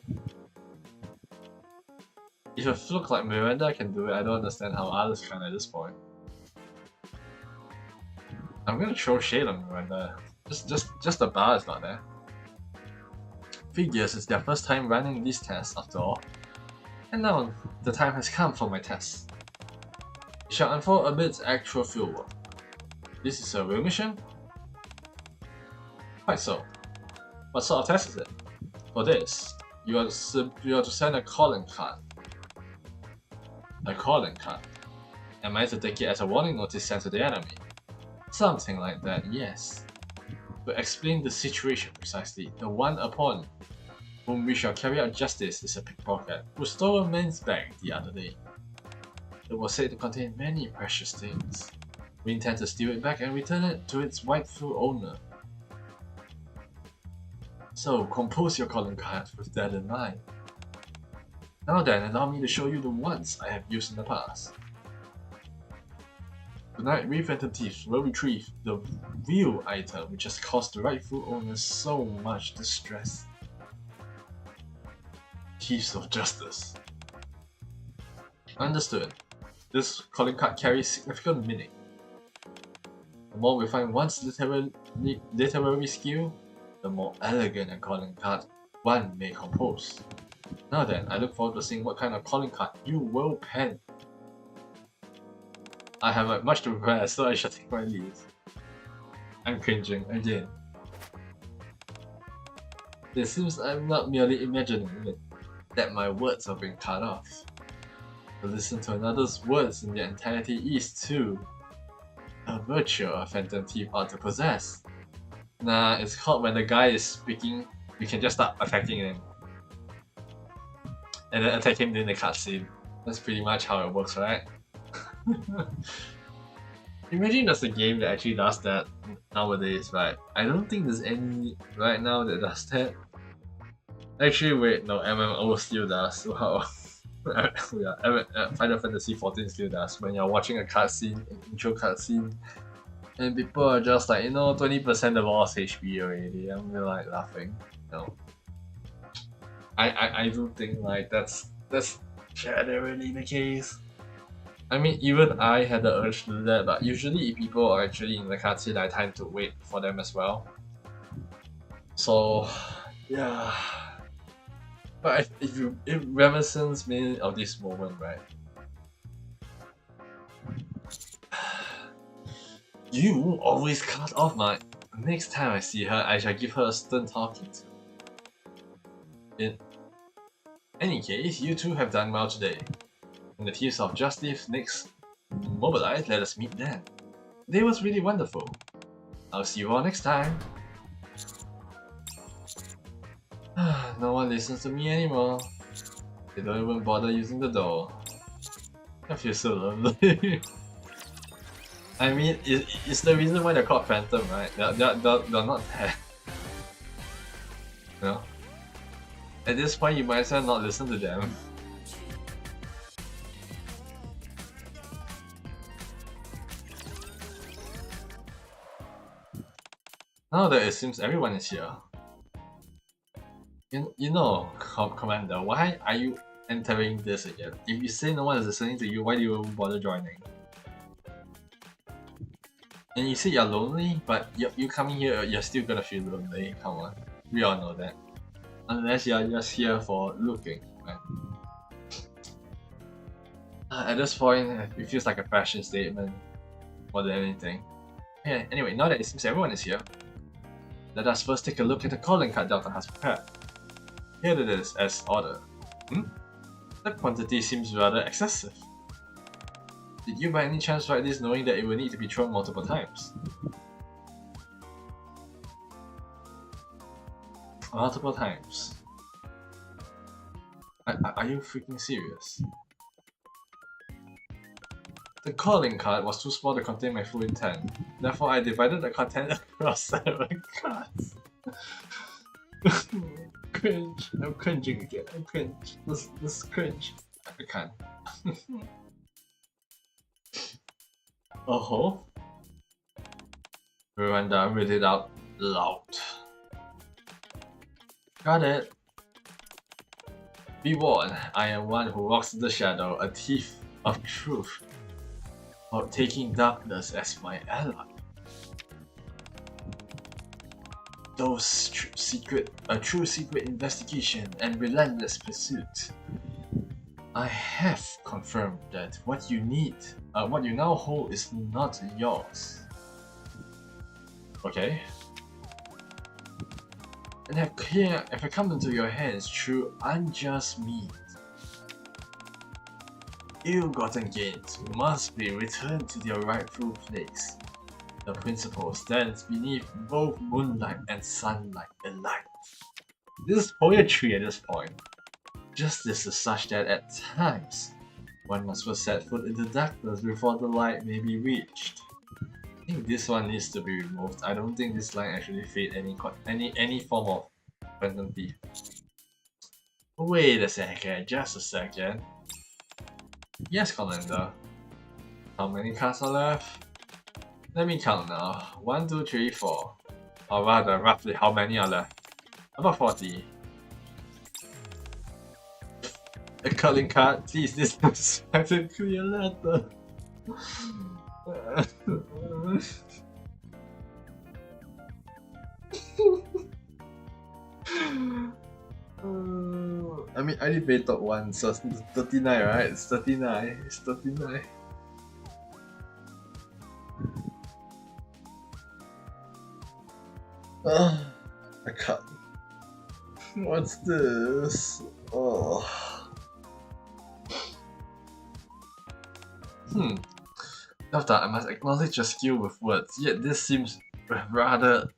If a fluke like Miranda can do it, I don't understand how others can at this point. I'm gonna throw shade on Miranda. Just the bar is not there. Figures it's their first time running these tests after all. And now the time has come for my test. We shall unfold a bit's actual fieldwork. This is a real mission? Quite so. What sort of test is it? For this, you are to send a calling card. A calling card. Am I to take it as a warning notice sent to the enemy? Something like that, yes. To explain the situation precisely, the one upon whom we shall carry out justice is a pickpocket who stole a man's bag the other day. It was said to contain many precious things. We intend to steal it back and return it to its rightful owner. So, compose your calling card with that in mind. Now then, allow me to show you the ones I have used in the past. Tonight, we Phantom Thieves will retrieve the real item which has caused the rightful owner so much distress. Thieves of Justice. Understood. This calling card carries significant meaning. The more we find one's literary skill, the more elegant a calling card one may compose. Now then, I look forward to seeing what kind of calling card you will pen. I have much to prepare, so I shall take my leave. I'm cringing again. It seems I'm not merely imagining it, that my words are being cut off. To listen to another's words in their entirety is, too, a virtue a phantom thief ought to possess. Nah, it's called when the guy is speaking, you can just start attacking him. And then attack him during the cutscene. That's pretty much how it works, right? Imagine there's a game that actually does that nowadays, right? I don't think there's any right now that does that. Actually, wait, no, MMO still does. Wow. Yeah, Final Fantasy XIV still does. When you're watching a cutscene, an intro cutscene, and people are just like, 20% of all HP already. I'm like laughing. No. I do think like that's generally the case. I mean, even I had the urge to do that, but usually if people are actually in the cutscene, I tend to wait for them as well. So, yeah. But it reminisces me of this moment, right? You always cut off my... Next time I see her, I shall give her a stern talking to. In any case, you two have done well today. When the Thieves of Justice next mobilize, let us meet then. Today was really wonderful. I'll see you all next time. No one listens to me anymore. They don't even bother using the door. I feel so lonely. I mean, it's the reason why they're called Phantom, right? They're not there. No. At this point, you might as well not listen to them. Now that it seems everyone is here. You know, Commander, why are you entering this again? If you say no one is listening to you, why do you even bother joining? And you say you're lonely, but you coming here, you're still gonna feel lonely. Come on, we all know that. Unless you're just here for looking, right? At this point, it feels like a fashion statement more than anything. Yeah, anyway, now that it seems everyone is here, let us first take a look at the calling card Delta has prepared. Here it is, as ordered. The quantity seems rather excessive. Did you by any chance write this knowing that it will need to be thrown multiple times? Multiple times. Are you freaking serious? The calling card was too small to contain my full intent. Therefore, I divided the content across 7 cards. Cringe. I'm cringing again. I'm cringe. This is cringe. I can't. Oh-ho. Miranda, read it out loud. Got it. Be warned, I am one who walks in the shadow, a thief of truth, or taking darkness as my ally. Those a true secret investigation and relentless pursuit. I have confirmed that what you now hold is not yours. Okay. And have come into your hands through unjust means. Ill-gotten gains must be returned to their rightful place. The principle stands beneath both moonlight and sunlight alike. This is poetry at this point. Justice is such that at times, one must first set foot in the darkness before the light may be reached. I think this one needs to be removed. I don't think this line actually fit any form of Phantom Thief. Wait a second, just a second. Yes, Commander. How many cards are left? Let me count now. 1, 2, 3, 4. Or rather, roughly how many are left? About 40. A calling card, please, this is a clear letter. I mean, I debated one, so it's 39, right? It's 39. It's 39. I can't. What's this? Oh. After I must acknowledge your skill with words, yet this seems rather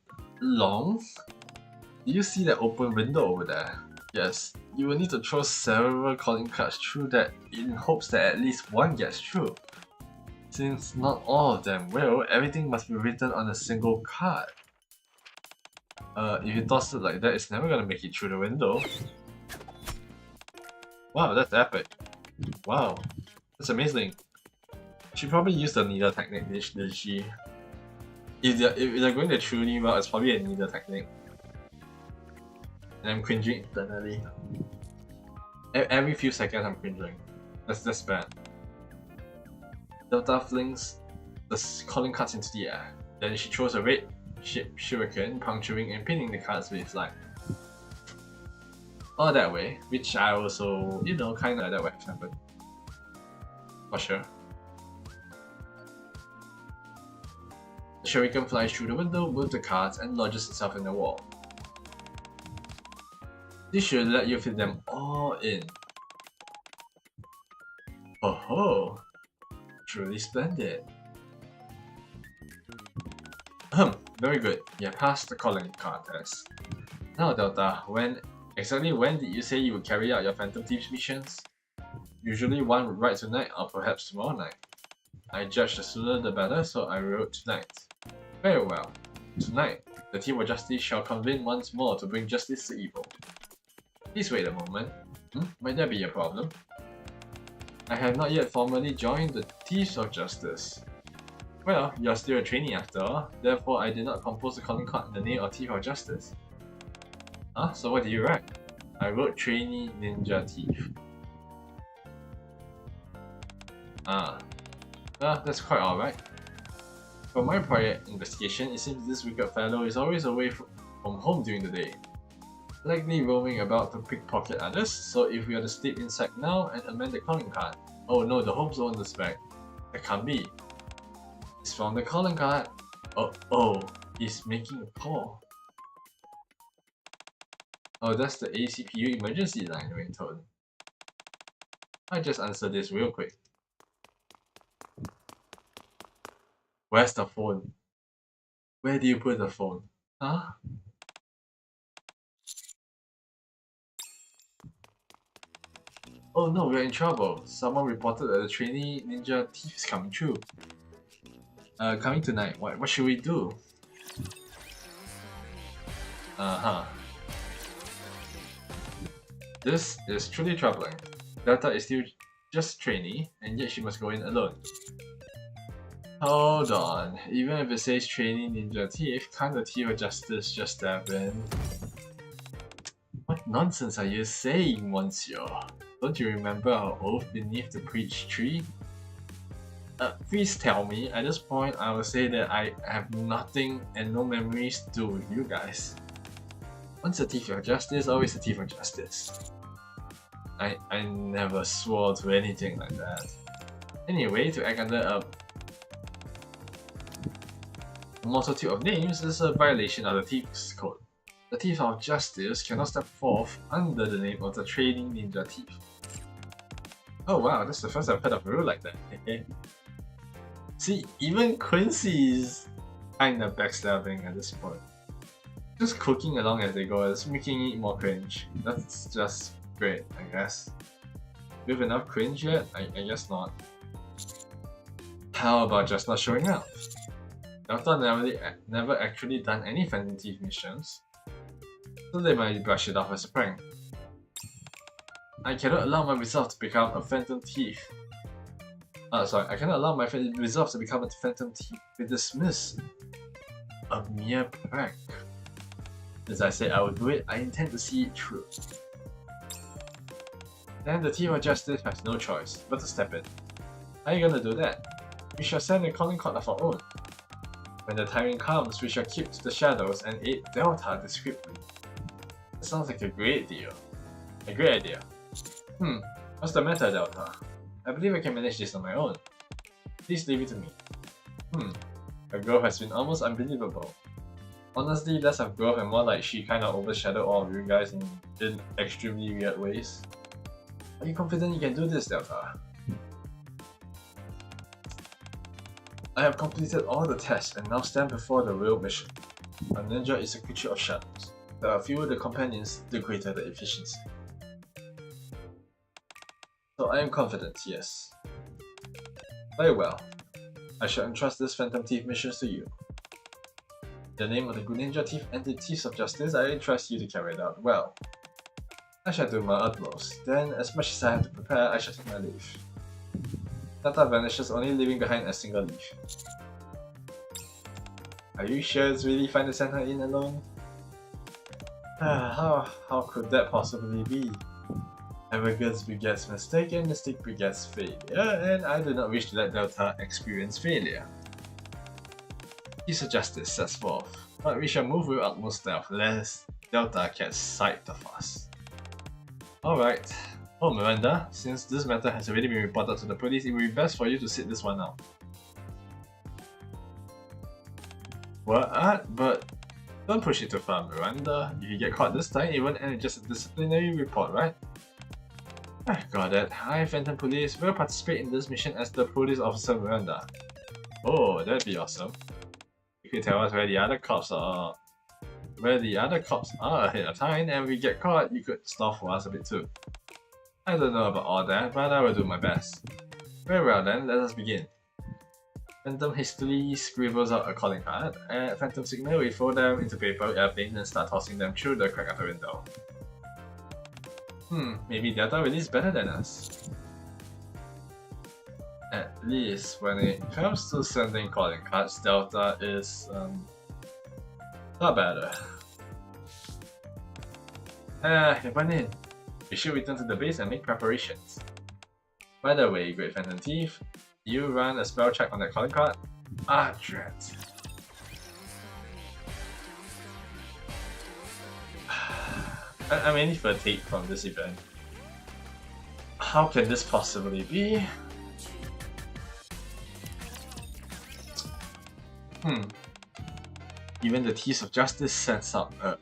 long. Do you see that open window over there? Yes, you will need to throw several calling cards through that in hopes that at least one gets through. Since not all of them will, everything must be written on a single card. If you toss it like that, it's never gonna make it through the window. Wow, that's epic. Wow, that's amazing. She probably used the needle technique, did she? If they're going the truly well, it's probably a needle technique. And I'm cringing internally. Every few seconds I'm cringing. That's bad. Delta flings the calling cards into the air. Then she throws a red shuriken, puncturing and pinning the cards with light. All that way, which I also, kinda that way happened. For sure. The shuriken flies through the window, moves the cards, and lodges itself in the wall. This should let you fit them all in. Oh ho! Truly splendid. Very good. You passed the calling card test. Now Delta, exactly when did you say you would carry out your Phantom Thieves missions? Usually one would write tonight or perhaps tomorrow night. I judged the sooner the better, so I wrote tonight. Very well. Tonight, the team of justice shall convene once more to bring justice to evil. Please wait a moment. Might there be a problem? I have not yet formally joined the Thieves of Justice. Well, you're still a trainee after all, therefore I did not compose the calling card in the name of Thief of Justice. Huh? So what did you write? I wrote Trainee Ninja Thief. Well, that's quite alright. From my prior investigation, it seems this wicked fellow is always away from home during the day. Likely roaming about to pickpocket others, so if we are to slip inside now and amend the calling card. Oh no, the home zone is back. That can't be. It's from the calling card. Oh, he's making a call. Oh, that's the ACPU emergency line ringtone. I'll just answer this real quick. Where's the phone? Where do you put the phone? Huh? Oh no, we're in trouble. Someone reported that the trainee ninja thief is coming through. Coming tonight. What should we do? This is truly troubling. Delta is still just trainee, and yet she must go in alone. Hold on. Even if it says trainee ninja thief, can't the Thief of Justice just step in? What nonsense are you saying, Monsieur? Don't you remember our oath beneath the preach tree? Please tell me. At this point, I will say that I have nothing and no memories to do with you guys. Once a Thief of Justice, always a Thief of Justice. I never swore to anything like that. Anyway, to act under a multitude of names is a violation of the Thieves' Code. The Thief of Justice cannot step forth under the name of the Training Ninja Thief. Oh wow, that's the first I've heard of a rule like that. See, even Quincy's kinda backstabbing at this point. Just cooking along as they go, it's making it more cringe. That's just great, I guess. Do you have enough cringe yet? I guess not. How about just not showing up? Delta never actually done any Phantom Thief missions, so they might brush it off as a prank. I cannot allow my resolve to become a Phantom Thief. I cannot allow my resolve to become a Phantom Thief be dismissed. A mere prank. As I said I would do it, I intend to see it through. Then the Team of Justice has no choice but to step in. How are you gonna do that? We shall send a calling card of our own. When the timing comes, we shall keep to the shadows and aid Delta discreetly. That sounds like a great deal. A great idea. What's the matter, Delta? I believe I can manage this on my own. Please leave it to me. Your growth has been almost unbelievable. Honestly, less of growth and more like she kind of overshadowed all of you guys in extremely weird ways. Are you confident you can do this, Delta? I have completed all the tests and now stand before the real mission. A ninja is a creature of shadows. The fewer the companions, the greater the efficiency. So I am confident, yes. Very well. I shall entrust this Phantom Thief mission to you. In the name of the good ninja thief and the thieves of justice, I entrust you to carry it out well. I shall do my utmost. Then, as much as I have to prepare, I shall take my leave. Tata vanishes, only leaving behind a single leaf. Are you sure it's really fine to send her in alone? How could that possibly be? Arrogance begets mistake and mistake begets failure, and I do not wish to let Delta experience failure. Thieves of justice sets forth, but we shall move with utmost stealth, lest Delta catch sight of us. Alright. Oh Miranda, since this matter has already been reported to the police, it would be best for you to sit this one out. What? But don't push it too far, Miranda. If you get caught this time, it won't end just a disciplinary report, right? Got it. I, Phantom Police, will participate in this mission as the police officer Miranda. Oh, that'd be awesome. You could tell us where the other cops are ahead of time, and if we get caught, you could stall for us a bit too. I don't know about all that, but I will do my best. Very well then, let us begin. Phantom hastily scribbles out a calling card. At Phantom signal, we fold them into paper airplane and start tossing them through the crack of the window. Maybe Delta really is better than us. At least when it comes to sending calling cards, Delta is not better. Run in. We should return to the base and make preparations. By the way, Great Phantom Thief, you run a spell check on that calling card? Ah, drat. I'm mainly fatigued from this event. How can this possibly be? Even the Thieves of Justice sent out a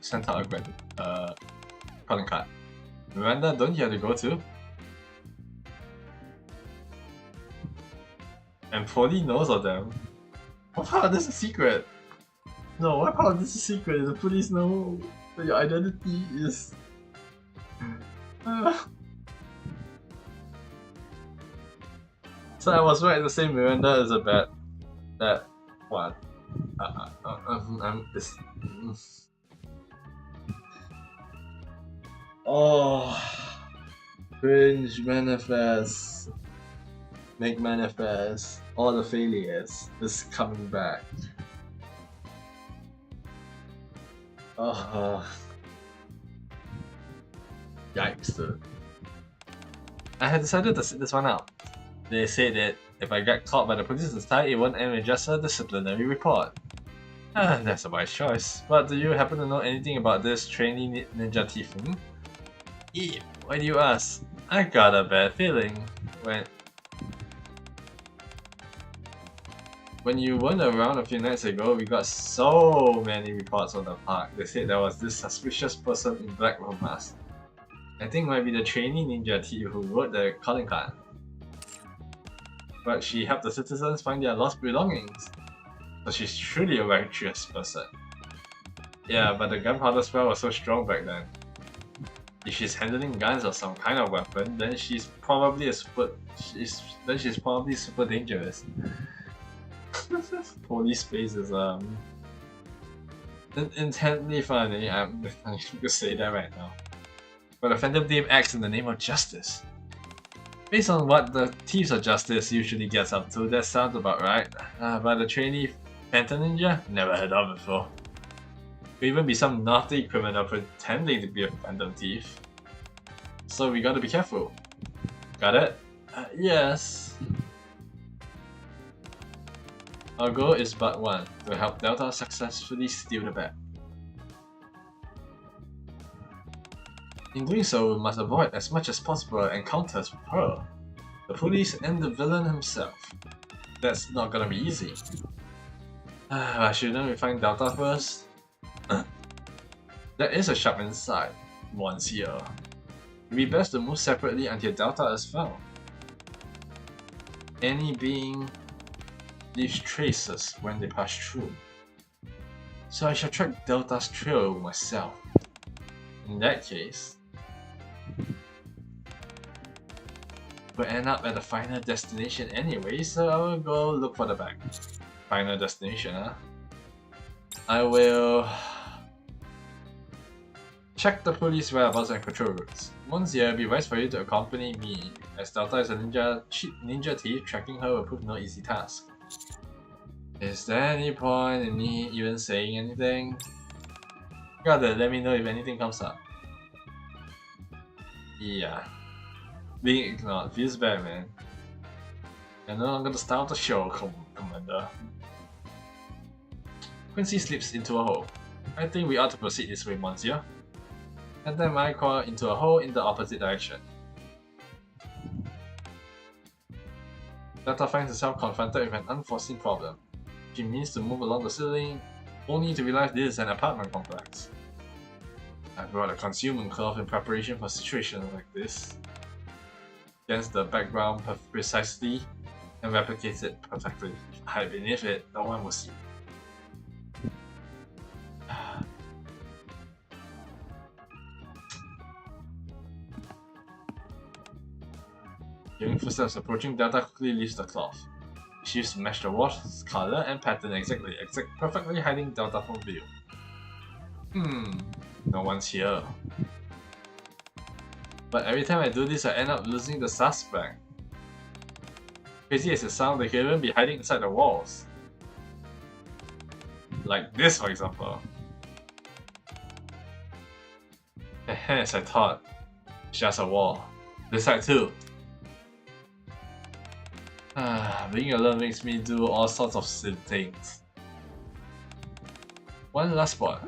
calling card. Miranda, don't you have to go too? And Polly knows of them. What part of this is a secret? No, what part of this is a secret? The police know that your identity is... So I was right to say Miranda is a bad... that... what? Oh... Cringe manifest. Make manifest. All the failures is coming back. Oh... Yikes, dude. I had decided to sit this one out. They said that if I get caught by the police this time, it won't end with just a disciplinary report. That's a wise choice. But do you happen to know anything about this trainee ninja thief? Why do you ask? I got a bad feeling. When you weren't around a few nights ago, we got so many reports on the park. They said there was this suspicious person in black robe mask. I think it might be the trainee ninja thief who wrote the calling card. But she helped the citizens find their lost belongings. So she's truly a virtuous person. Yeah, but the gunpowder spell was so strong back then. If she's handling guns or some kind of weapon, then she's probably super dangerous. Police space is intently funny. I'm not going to say that right now. But the Phantom Thief acts in the name of justice. Based on what the Thieves of Justice usually gets up to, that sounds about right. But the trainee Phantom Ninja? Never heard of before. Could even be some naughty criminal pretending to be a Phantom Thief. So we gotta be careful. Got it? Yes. Our goal is but one, to help Delta successfully steal the bag. In doing so, we must avoid as much as possible encounters with her, the police, and the villain himself. That's not gonna be easy. Shouldn't we find Delta first? There is a shop inside. Once here. It'd be best to move separately until Delta is found. Any being leaves traces when they pass through. So I shall track Delta's trail myself. In that case, we'll end up at the final destination anyway, so I will go look for the bag. Final destination, huh? I will check the police whereabouts and control routes. Once here, it'll be wise for you to accompany me, as Delta is a ninja thief. Tracking her will prove no easy task. Is there any point in me even saying anything? Gotta let me know if anything comes up. Yeah. Being ignored feels bad, man. You're no longer the star of the show, Commander. Quincy slips into a hole. I think we ought to proceed this way, Monsieur. And then my coil into a hole in the opposite direction. Delta finds herself confronted with an unforeseen problem. She means to move along the ceiling, only to realize this is an apartment complex. I brought a concealment cloth in preparation for situations like this. Against the background precisely and replicates it perfectly. If I hide beneath it, no one will see. Hearing footsteps approaching, Delta quickly leaves the cloth. She used to match the wall's color and pattern perfectly hiding Delta from view. No one's here. But every time I do this, I end up losing the suspect. Crazy as it sounds, they could even be hiding inside the walls. Like this, for example. As I thought, it's just a wall. This side too. Being alone makes me do all sorts of silly things. One last spot.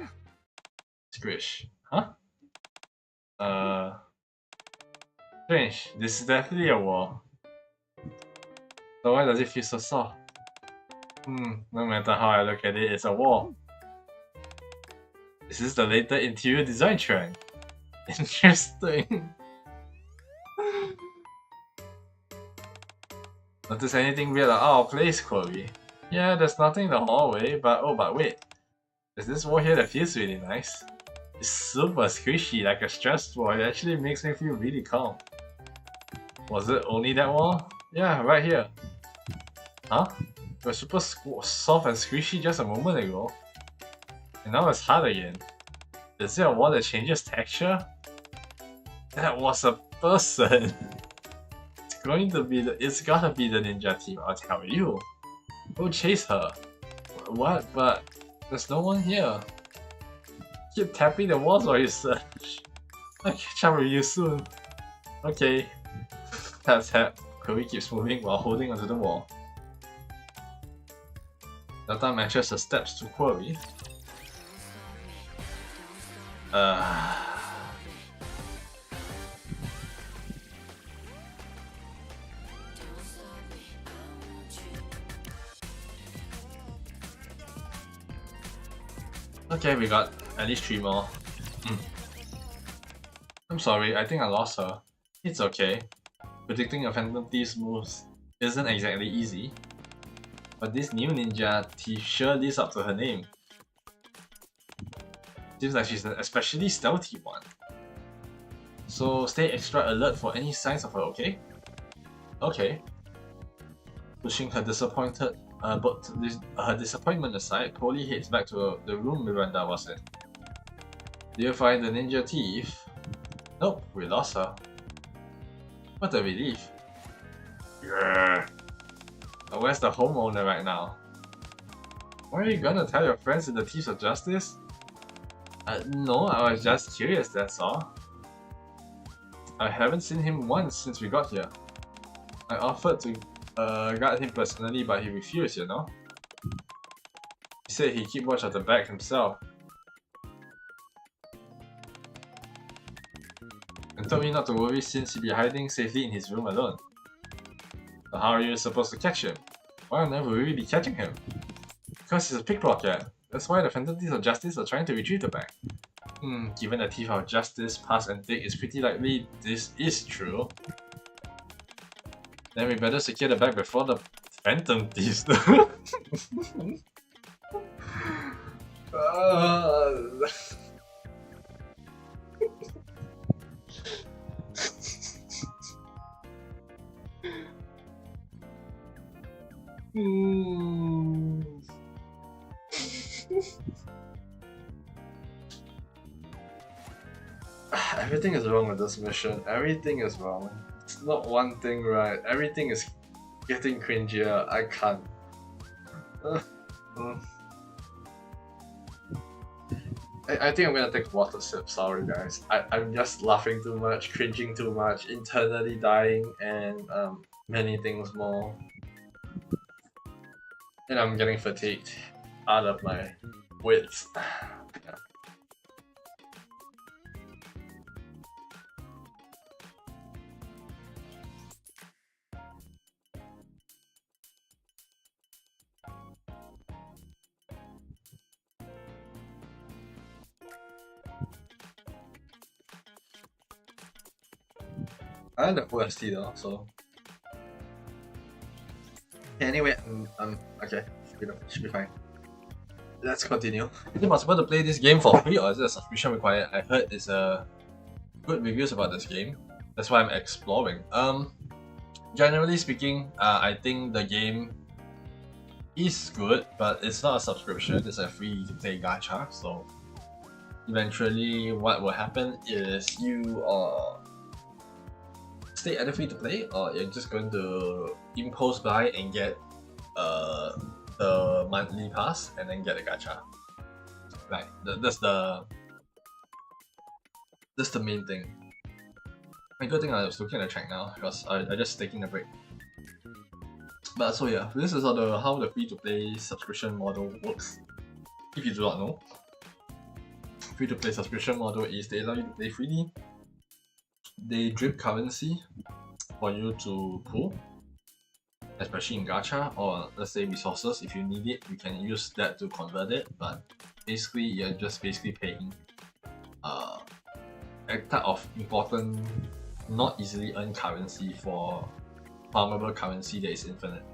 Squish. Huh? Strange. This is definitely a wall. So why does it feel so soft? No matter how I look at it, it's a wall. This is the latest interior design trend. Interesting. Notice anything weird or out of place, Chloe? Yeah, there's nothing in the hallway, but wait. There's this wall here that feels really nice. It's super squishy, like a stress ball. It actually makes me feel really calm. Was it only that wall? Yeah, right here. Huh? It was super soft and squishy just a moment ago. And now it's hard again. Is it a wall that changes texture? That was a person. It's gotta be the ninja team, I'll tell you. Go chase her. What? But there's no one here. Keep tapping the walls while you search. I'll catch up with you soon. Okay. Tap. Chloe keeps moving while holding onto the wall. Delta matches her steps to Chloe. Okay, we got at least 3 more. I'm sorry, I think I lost her. It's okay. Predicting a Phantom Thief's moves isn't exactly easy. But this new ninja thief sure lives up to her name. Seems like she's an especially stealthy one. So stay extra alert for any signs of her, okay? Okay. Pushing her her disappointment aside, Polly heads back to the room Miranda was in. Do you find the ninja thief? Nope, we lost her. What a relief. Yeah. Where's the homeowner right now? What are you gonna tell your friends in the Thieves of Justice? No, I was just curious, that's all. I haven't seen him once since we got here. I offered to guard him personally, but he refused, you know? He said he'd keep watch of the bag himself. And told me not to worry since he'd be hiding safely in his room alone. So how are you supposed to catch him? Why on earth would we be catching him? Because he's a pickpocket. That's why the Phantom Thieves of Justice are trying to retrieve the bag. Given the thief of justice, pass and take, it's pretty likely this is true. Then we better secure the bag before the phantom thieves. Everything is wrong with this mission. Everything is wrong. It's not one thing right. Everything is getting cringier. I can't. I think I'm gonna take a water sip. Sorry guys. I'm just laughing too much, cringing too much, internally dying, and many things more. And I'm getting fatigued out of my wits. Yeah. I had the OST though, so. Anyway, okay, should be fine. Let's continue. Is it possible to play this game for free or is it a subscription required? I heard it's good reviews about this game. That's why I'm exploring. Generally speaking, I think the game is good, but it's not a subscription. It's a free-to-play gacha. So eventually, what will happen is you stay either free to play or you're just going to impulse buy and get the monthly pass and then get a gacha. Right, that's the main thing. A good thing I was looking at the track now because I just taking a break. But so yeah, this is how the free to play subscription model works. If you do not know, free to play subscription model is they allow you to play freely. They drip currency for you to pull, especially in gacha, or let's say resources. If you need it, you can use that to convert it. But basically, you're just paying a type of important, not easily earned currency for farmable currency that is infinite.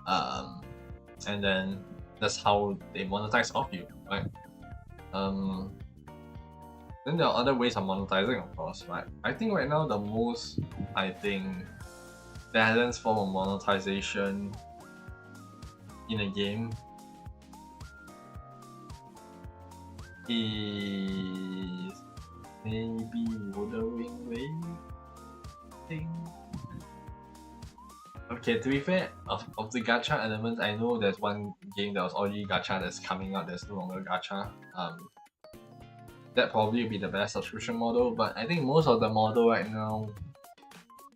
And then that's how they monetize off you, right? Then there are other ways of monetizing, of course, right? I think right now the most, balanced form of monetization in a game is maybe Wuthering Waves thing. Okay, to be fair, of the gacha elements, I know there's one game that was already gacha that's coming out that's no longer gacha. That probably will be the best subscription model, but I think most of the model right now,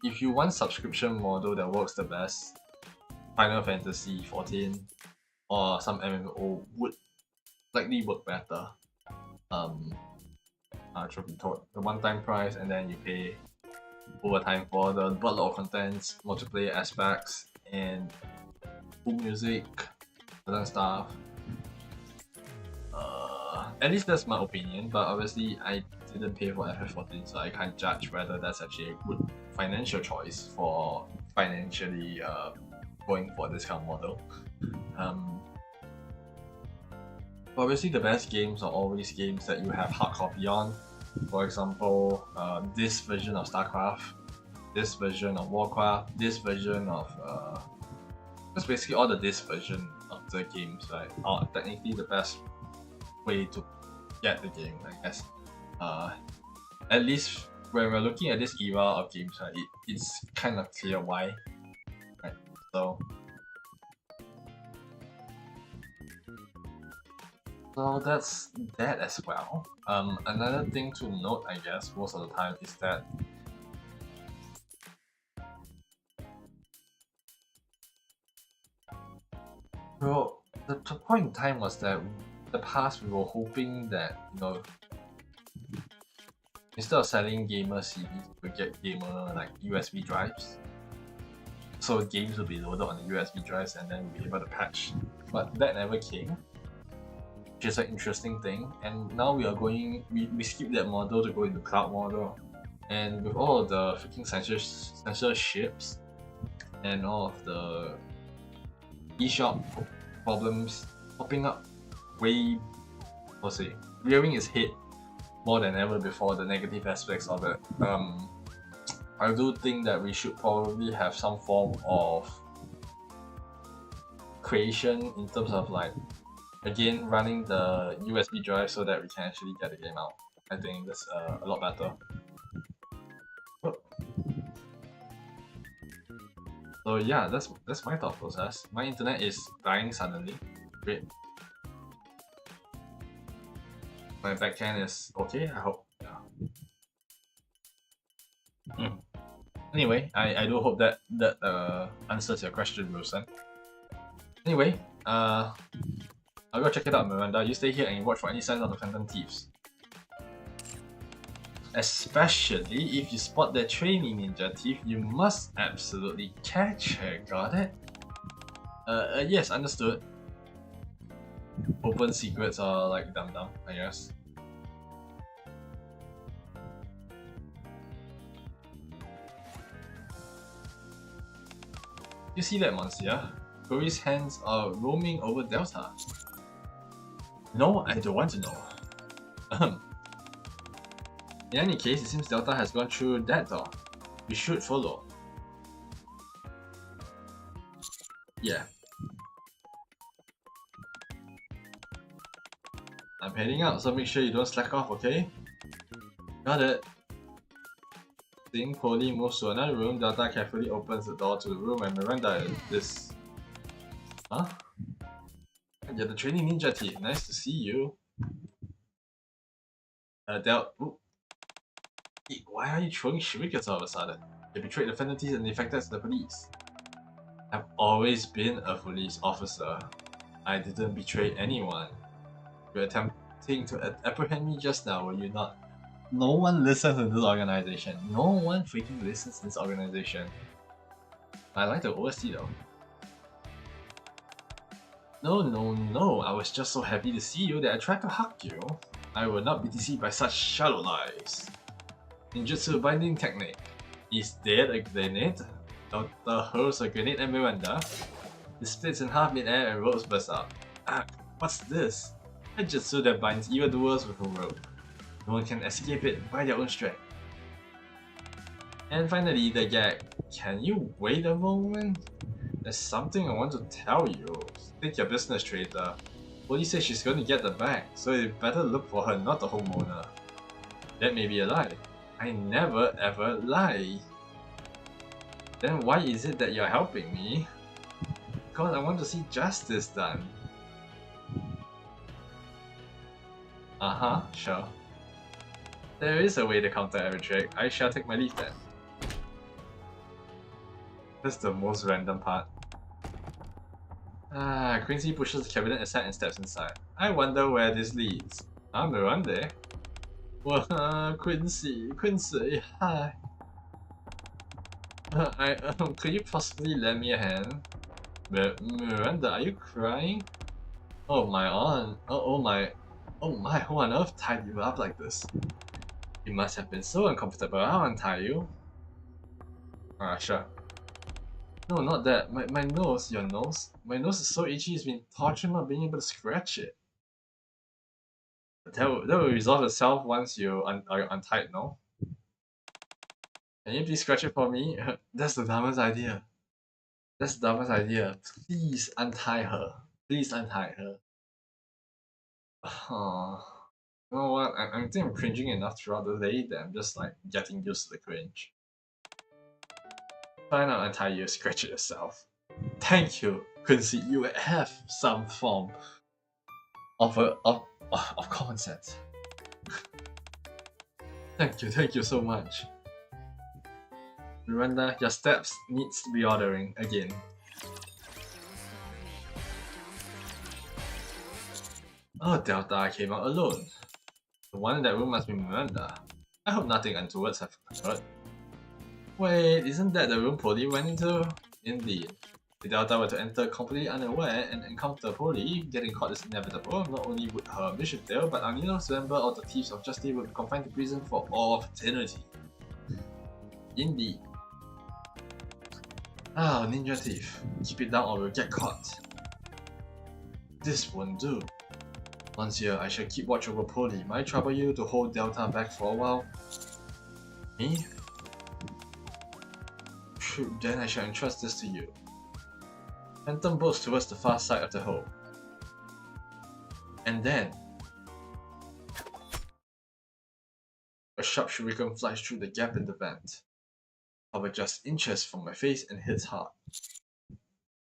if you want subscription model that works the best, Final Fantasy 14 or some MMO would likely work better. Truth be told, the one-time price and then you pay over time for the buttload of contents, multiplayer aspects, and full music, other stuff. At least that's my opinion, but obviously I didn't pay for FF14, so I can't judge whether that's actually a good financial choice for financially going for this kind of model. Obviously the best games are always games that you have hard copy on. For example, this version of StarCraft, this version of Warcraft, this version of just basically all the this version of the games, right? Are technically the best way to get the game, I guess. At least when we're looking at this era of games, right, it's kind of clear why, right? So that's that as well. Another thing to note, I guess, most of the time is that well, the point in time was that the past we were hoping that, you know, instead of selling gamer CDs, we get gamer like USB drives. So games will be loaded on the USB drives and then we'll be able to patch. But that never came. which is an interesting thing. And now we are going, we skip that model to go into cloud model. And with all of the freaking censorships and all of the eShop problems popping up way, let's say, rearing its head more than ever before, the negative aspects of it. I do think that we should probably have some form of creation in terms of like, again, running the USB drive so that we can actually get the game out. I think that's a lot better. So yeah, that's my thought process. My internet is dying suddenly. Great. My backend is okay, I hope. Yeah. Anyway, I do hope that answers your question, Wilson. Anyway, I'll go check it out, Miranda. You stay here and watch for any signs of the Phantom Thieves. Especially if you spot the trainee ninja thief, you must absolutely catch her. Got it? Yes, understood. Open secrets are like dumb, I guess. You see that, Monsieur? Gory's hands are roaming over Delta. No, I don't want to know. In any case, it seems Delta has gone through that door. We should follow. Yeah. I'm heading out, so make sure you don't slack off, okay? Got it. Seeing Polly moves to another room, Delta carefully opens the door to the room and Miranda is... Huh? You're the training ninja team. Nice to see you. Ooh. Why are you throwing shurikens all of a sudden? You betrayed the Phantom and defected to the police. I've always been a police officer. I didn't betray anyone. You're attempting to apprehend me just now, were you not? No one listens to this organization. No one freaking listens to this organization. I like the OST though. No, I was just so happy to see you that I tried to hug you. I will not be deceived by such shallow lies. Ninjutsu binding technique. Is there a grenade? Doctor hurls a grenade at Miranda. It splits in half mid-air and ropes burst out. Ah, what's this? A jutsu that binds evildoers with a rope. No one can escape it by their own strength. And finally, the gag. Can you wait a moment? There's something I want to tell you. Take your business, traitor. Police says she's going to get the bag, so you better look for her, not the homeowner. That may be a lie. I never ever lie. Then why is it that you're helping me? Because I want to see justice done. Sure. There is a way to counter every trick. I shall take my leave then. That's the most random part. Quincy pushes the cabinet aside and steps inside. I wonder where this leads. Miranda? Well, Quincy, hi. Could you possibly lend me a hand? Miranda, are you crying? Oh my aunt, oh my, who on earth tied you up like this? You must have been so uncomfortable, I'll untie you. Sure. No, not that. My nose, your nose. My nose is so itchy, it's been torturing not being able to scratch it. That will resolve itself once you are untied, no? Can you please scratch it for me? That's the dumbest idea. That's the dumbest idea. Please untie her. Please untie her. You know what? I think I'm cringing enough throughout the day that I'm just like getting used to the cringe. Try not untie you, scratch it yourself. Thank you, Quincy. You have some form of common sense. Thank you so much. Miranda, your steps needs to be ordering again. Oh, Delta, I came out alone. The one in that room must be Miranda. I hope nothing untowards have occurred. Wait, isn't that the room Polly went into? Indeed. If Delta were to enter completely unaware and encounter Polly, getting caught is inevitable. Not only would her mission fail, but our newest member of the Thieves of Justice would be confined to prison for all of eternity. Indeed. Ah, Ninja Thief. Keep it down or we'll get caught. This won't do. Once here, I shall keep watch over Polly. Might trouble you to hold Delta back for a while? Me? Phew, then I shall entrust this to you. Phantom bolts towards the far side of the hole. And then a sharp shuriken flies through the gap in the vent. Hover just inches from my face and hits hard.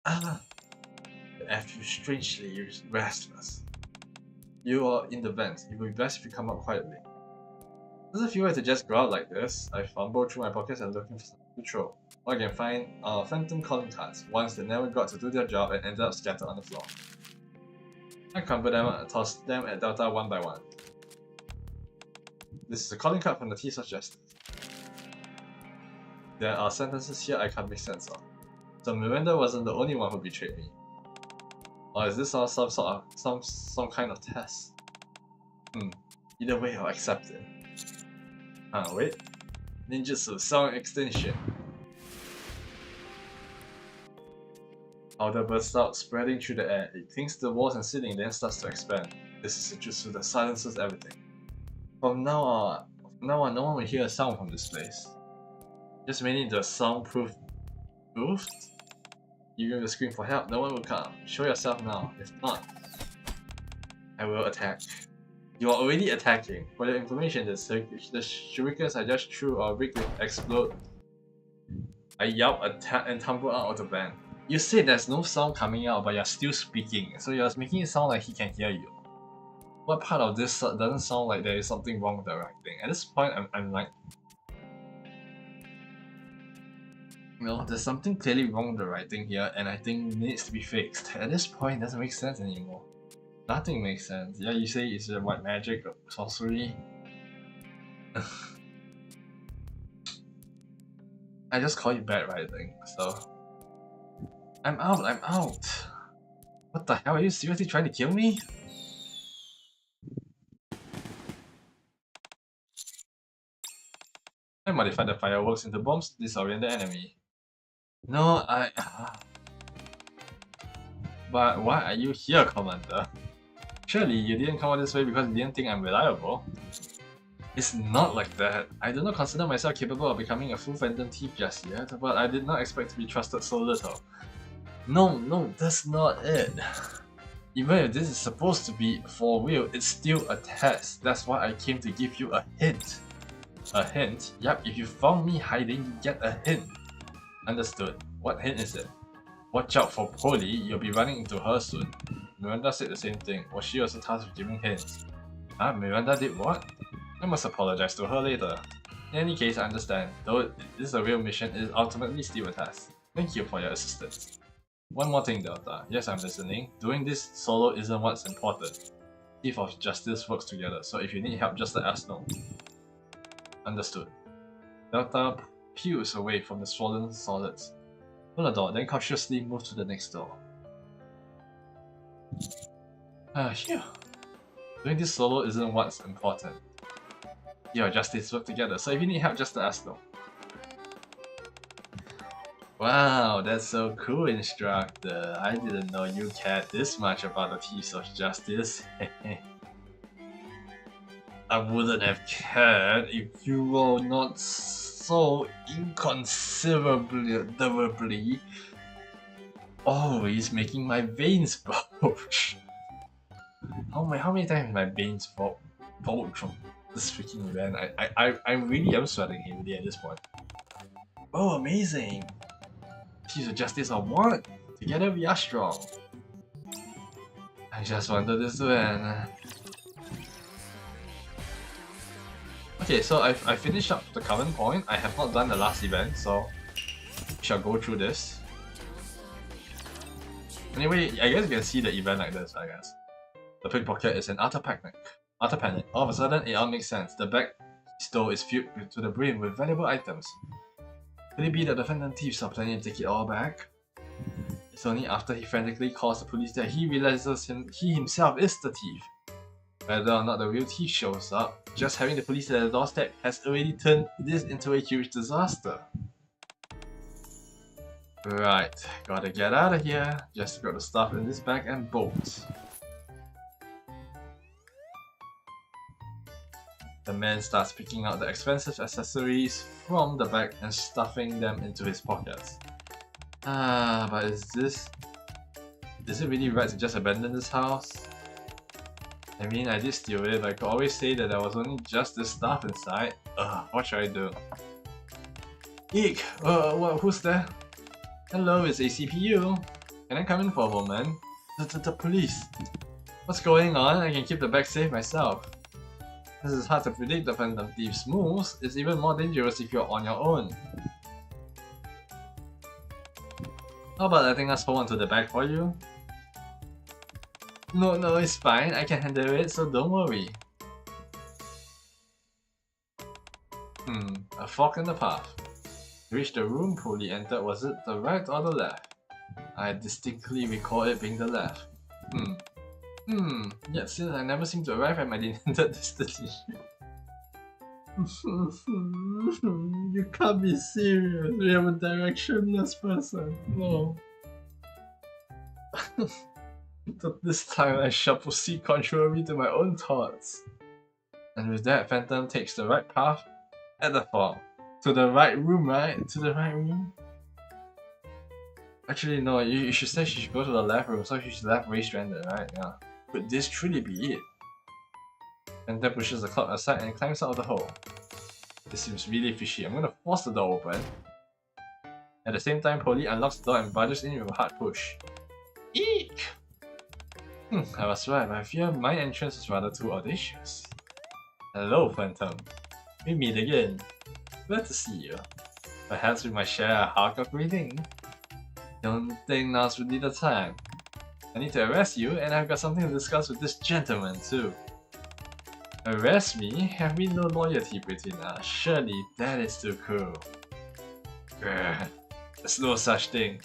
Ah! The air feels strangely restless. You are in the vent. It would be best if you come out quietly. Does it feel like to just go out like this? I fumble through my pockets and looking for something to throw. All I can find are phantom calling cards, ones that never got to do their job and ended up scattered on the floor. I crumple them and toss them at Delta one by one. This is a calling card from the Thieves of Justice. There are sentences here I can't make sense of. So Miranda wasn't the only one who betrayed me. Or is this all some sort of some kind of test? Either way, I'll accept it. Wait. Ninjutsu sound extension. Powder bursts out, spreading through the air. It clings to the walls and ceiling, then starts to expand. This is a jutsu that silences everything. From now on, no one will hear a sound from this place. Just made into a soundproof booth? You give a scream for help, no one will come. Show yourself now. If not, I will attack. You are already attacking. For your information, the shurikens I just threw are weak to explode. I yelp, attack, and tumble out of the van. You said there's no sound coming out, but you're still speaking, so you're making it sound like he can hear you. What part of this doesn't sound like there is something wrong with the writing? At this point, I'm like, no, there's something clearly wrong with the writing here, and I think it needs to be fixed. At this point, it doesn't make sense anymore. Nothing makes sense. Yeah, you say it's white magic, sorcery. I just call it bad writing, so. I'm out. What the hell, are you seriously trying to kill me? I modified the fireworks into bombs to disorient the enemy. No, But why are you here, Commander? Surely you didn't come out this way because you didn't think I'm reliable. It's not like that. I do not consider myself capable of becoming a full Phantom Thief just yet, but I did not expect to be trusted so little. No, that's not it. Even if this is supposed to be for real, it's still a test. That's why I came to give you a hint. A hint? Yep, if you found me hiding, you get a hint. Understood. What hint is it? Watch out for Polly, you'll be running into her soon. Miranda said the same thing. Was she also tasked with giving hints? Huh? Miranda did what? I must apologize to her later. In any case, I understand. Though this is a real mission, it is ultimately still a task. Thank you for your assistance. One more thing, Delta. Yes, I'm listening. Doing this solo isn't what's important. Thief of Justice works together, so if you need help, just let us know. Understood. Delta peels away from the swollen solids. Open the door, then cautiously move to the next door. Here. Doing this solo isn't what's important. Your Justice work together, so if you need help, just let us know. Wow, that's so cool, Instructor. I didn't know you cared this much about the Thieves of Justice. I wouldn't have cared if you were not so inconceivably always making my veins bulge. How many times my veins bulge from this freaking event? I really am sweating heavily at this point. Oh, amazing! Thieves of Justice are one! Together we are strong! I just wanted this to end. Okay, so I finished up the current point. I have not done the last event, so we shall go through this. Anyway, I guess you can see the event like this, I guess. The pickpocket is an utter panic. All of a sudden, it all makes sense. The back store is filled to the brim with valuable items. Could it be that the Phantom Thieves are planning to take it all back? It's only after he frantically calls the police that he realizes he himself is the thief. Whether or not the real thief shows up, just having the police at the doorstep has already turned this into a huge disaster. Right, gotta get out of here. Just grab the stuff in this bag and bolt. The man starts picking out the expensive accessories from the bag and stuffing them into his pockets. But is it really right to just abandon this house? I mean, I did steal it, but I could always say that there was only just this stuff inside. What should I do? Eek! Who's there? Hello, it's ACPU. Can I come in for a moment? The police. What's going on? I can keep the bag safe myself. This is hard to predict the Phantom Thief's moves. It's even more dangerous if you're on your own. How about letting us hold onto the bag for you? No, it's fine. I can handle it, so don't worry. A fork in the path. To reach the room Polly entered, was it the right or the left? I distinctly recall it being the left. Yet since I never seem to arrive at my intended destination. You can't be serious. We have a directionless person. No. But this time I shall proceed contrary to my own thoughts. And with that, Phantom takes the right path at the fork. To the right room, right? To the right room? Actually, no, you should say she should go to the left room, so she's left way-stranded, right? Yeah. Could this truly be it? Phantom pushes the clock aside and climbs out of the hole. This seems really fishy. I'm gonna force the door open. At the same time, Polly unlocks the door and barges in with a hard push. Eek! I was right, but I fear my entrance is rather too audacious. Hello, Phantom. We meet again. Glad to see you. Perhaps we might share a hug of greeting. Don't think now's really the time. I need to arrest you, and I've got something to discuss with this gentleman too. Arrest me? Have we no loyalty between us? Surely that is too cruel. Grr, there's no such thing.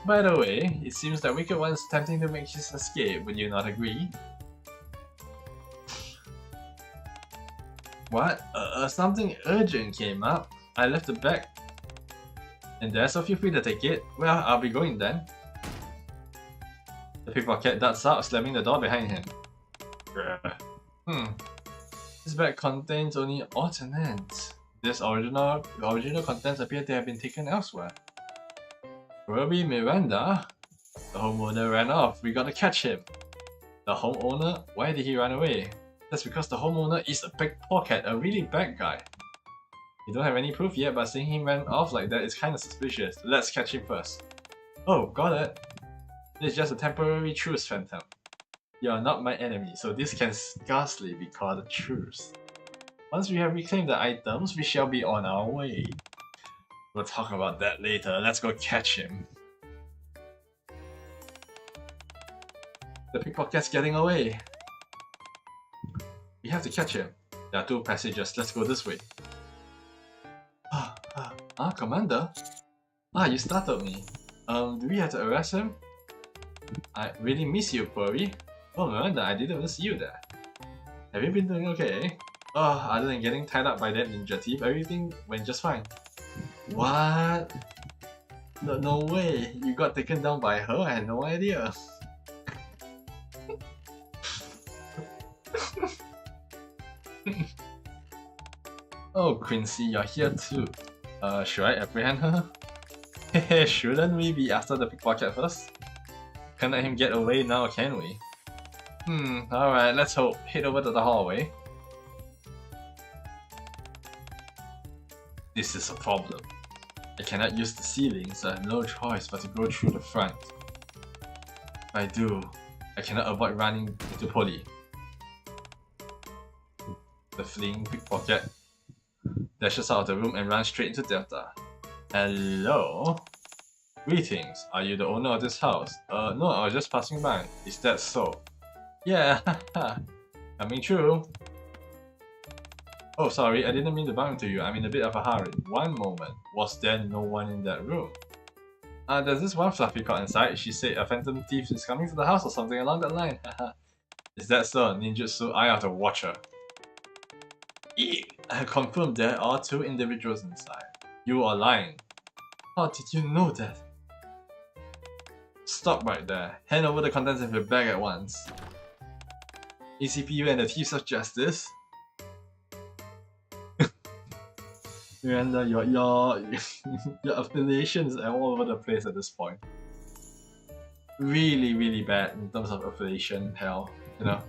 By the way, it seems that Wicked One is attempting to make his escape. Would you not agree? What? Something urgent came up. I left the bag in there, so feel free to take it. Well, I'll be going then. The pickpocket darts out, slamming the door behind him. This bag contains only odds and ends. The original contents appear to have been taken elsewhere. Ruby Miranda? The homeowner ran off. We gotta catch him. The homeowner? Why did he run away? That's because the homeowner is a pickpocket, a really bad guy. We don't have any proof yet, but seeing him run off like that is kinda suspicious. Let's catch him first. Oh, got it. This is just a temporary truce, Phantom. You are not my enemy, so this can scarcely be called a truce. Once we have reclaimed the items, we shall be on our way. We'll talk about that later. Let's go catch him. The pickpocket's getting away. We have to catch him. There are two passages. Let's go this way. Commander? You startled me. Do we have to arrest him? I really miss you, Puri. Oh, Miranda, I didn't even see you there. Have you been doing okay? Other than getting tied up by that ninja thief, everything went just fine. What? No way. You got taken down by her? I had no idea. Oh, Quincy, you're here too. Should I apprehend her? Hehe, shouldn't we be after the pickpocket first? Can't let him get away now, can we? Alright, let's head over to the hallway. This is a problem. I cannot use the ceiling, so I have no choice but to go through the front. If I do, I cannot avoid running into Polly. The fleeing pickpocket dashes out of the room and runs straight into Delta. Hello? Greetings, are you the owner of this house? No, I was just passing by. Is that so? Yeah, coming true. Oh, sorry, I didn't mean to bump into you. I'm in a bit of a hurry. One moment. Was there no one in that room? There's this one fluffy caught inside. She said a phantom thief is coming to the house or something along that line. Is that so? Ninjutsu, I have to watch her. I confirmed there are 2 individuals inside. You are lying. How did you know that? Stop right there. Hand over the contents of your bag at once. ACPU and the Thieves of Justice? Miranda, your affiliations are all over the place at this point. Really, really bad in terms of affiliation hell, you know?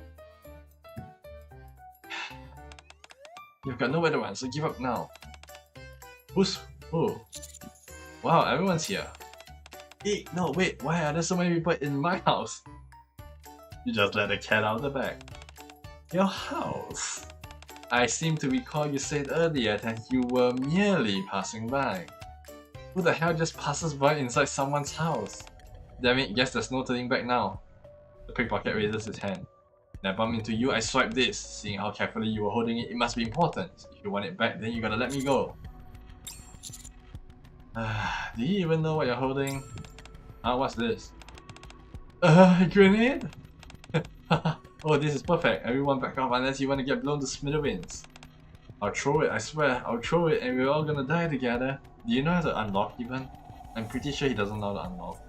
You've got nowhere to run, so give up now. Who's who? Wow, everyone's here. Hey, no, wait, why are there so many people in my house? You just let the cat out of the bag. Your house? I seem to recall you said earlier that you were merely passing by. Who the hell just passes by inside someone's house? Damn it, guess there's no turning back now. The pickpocket raises his hand. When I bump into you, I swipe this. Seeing how carefully you were holding it, it must be important. If you want it back, then you gotta let me go. Do you even know what you're holding? What's this? Grenade? Oh, this is perfect. Everyone back off unless you want to get blown to smithereens. I'll throw it, I swear. I'll throw it and we're all gonna die together. Do you know how to unlock even? I'm pretty sure he doesn't know how to unlock.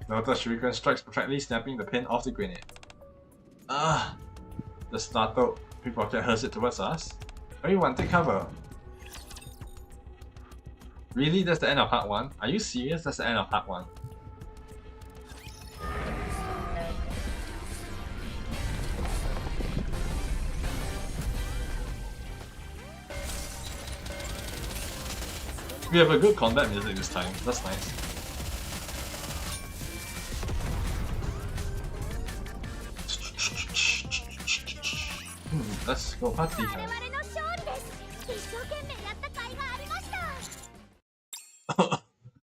Delta Shuriken strikes perfectly, snapping the pin off the grenade. The startled pickpocket hurls it towards us. Everyone, take cover. Really? That's the end of part 1? Are you serious? That's the end of part 1. We have a good combat music this time. That's nice. Let's go party time.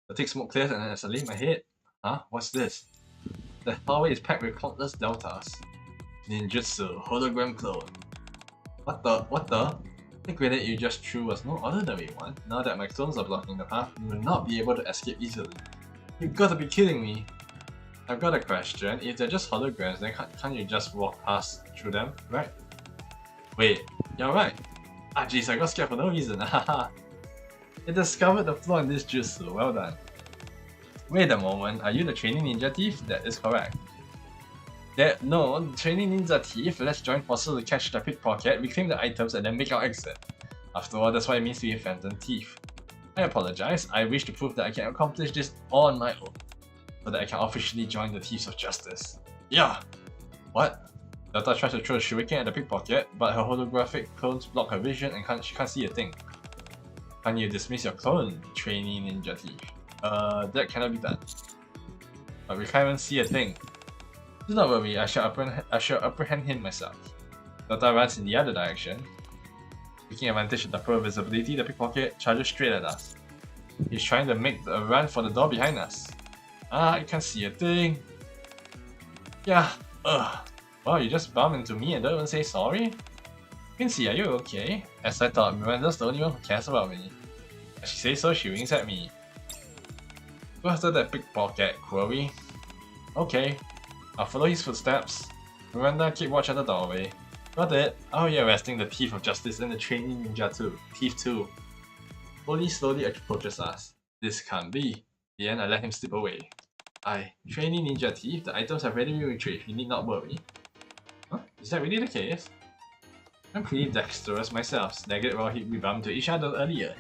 The thick smoke clears and as I leave my head. Huh? What's this? The hallway is packed with countless deltas. Ninjutsu, hologram clone. What the? The grenade you just threw was no ordinary one. Now that my clones are blocking the path, you will not be able to escape easily. You gotta be kidding me! I've got a question. If they're just holograms, then can't you just walk past through them, right? Wait, you're right. Jeez, I got scared for no reason. Haha. It discovered the flaw in this jutsu. Well done. Wait a moment. Are you the training ninja thief? That is correct. No, the training ninja thief. Let's join forces to catch the pickpocket, reclaim the items, and then make our exit. After all, that's what it means to be a phantom thief. I apologize. I wish to prove that I can accomplish this on my own, so that I can officially join the Thieves of Justice. Yeah. What? Delta tries to throw a shuriken at the pickpocket, but her holographic clones block her vision and she can't see a thing. Can you dismiss your clone, trainee ninja thief? That cannot be done. But we can't even see a thing. Do not worry, I shall apprehend him myself. Delta runs in the other direction. Taking advantage of the poor visibility, the pickpocket charges straight at us. He's trying to make a run for the door behind us. I can't see a thing. Yeah, Wow, you just bumped into me and don't even say sorry? Quincy, are you okay? As I thought, Miranda's the only one who cares about me. As she says so, she winks at me. Go after that pickpocket, Chloe. Okay. I'll follow his footsteps. Miranda, keep watch at the doorway. Got it. Oh, you're arresting the Thief of Justice and the Training Ninja too. Thief 2. Police slowly approaches us. This can't be. In the end, I let him slip away. Training Ninja Thief, the items have already been retrieved. You need not worry. Huh? Is that really the case? I'm pretty dexterous myself. Snagged it while we bumped into each other earlier.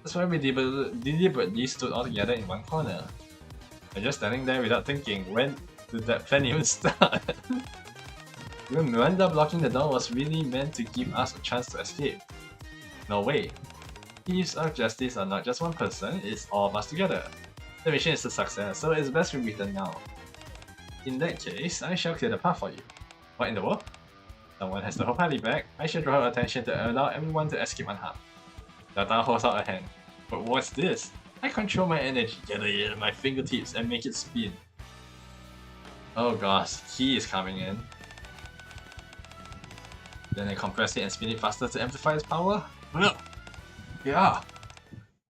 That's why we deliberately stood all together in one corner. I'm just standing there without thinking. When did that plan even start? Even Miranda blocking the door was really meant to give us a chance to escape. No way. Thieves of Justice are not just one person, it's all of us together. The mission is a success, so it's best we return now. In that case, I shall clear the path for you. What in the world? Someone has the whole party back. I should draw attention to allow everyone to escape unharmed. Data holds out a hand. But what's this? I control my energy, gather it at my fingertips and make it spin. Oh gosh, he is coming in. Then I compress it and spin it faster to amplify its power? Yeah.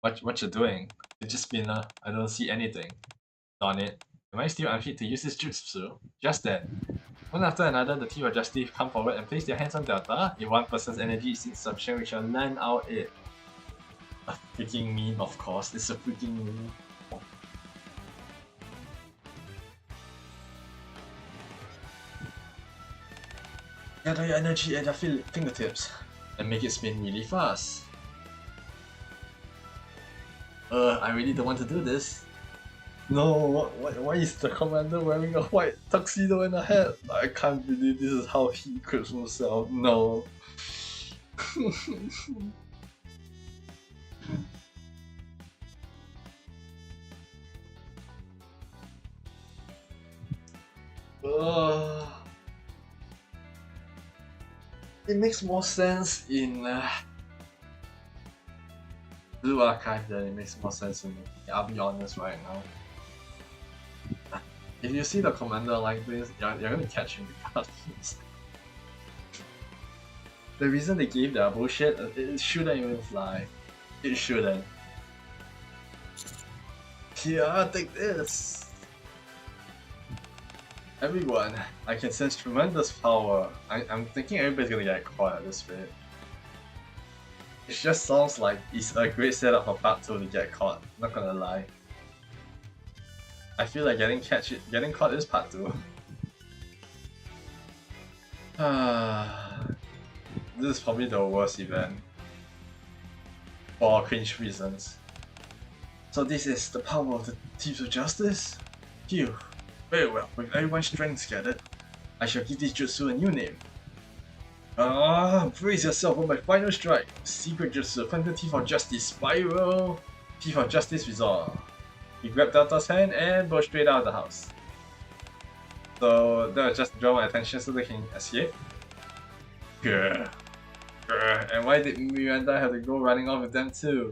What you're doing? It's just spinner. I don't see anything. Darn it. Am I still unfit to use this jutsu? Just then. One after another, the team of Justice come forward and place their hands on Delta. If one person's energy is insufficient, we shall land out it. A freaking meme, of course. It's a freaking meme. Gather your energy at your fingertips and make it spin really fast. I really don't want to do this. No, why is the commander wearing a white tuxedo and a hat? I can't believe this is how he equips himself. No. It makes more sense in Blue Archive than it makes more sense in me. I'll be honest right now. If you see the commander like this, you're gonna catch him regardless. The reason they gave that bullshit, it shouldn't even fly. It shouldn't. Yeah, take this! Everyone, I can sense tremendous power. I'm thinking everybody's gonna get caught at this rate. It just sounds like it's a great setup for part 2 to get caught, not gonna lie. I feel like getting caught is part 2. This is probably the worst event. For cringe reasons. So this is the power of the Thieves of Justice? Phew. Very well, with everyone's strength gathered, I shall give this jutsu a new name. Brace yourself for my final strike! Secret jutsu, Phantom Thief of Justice Spiral! Thief of Justice Resolve. He grabbed Delta's hand and burst straight out of the house. So that was just to draw my attention so they can escape. Grr. Grr. And why did Miranda have to go running off with them too?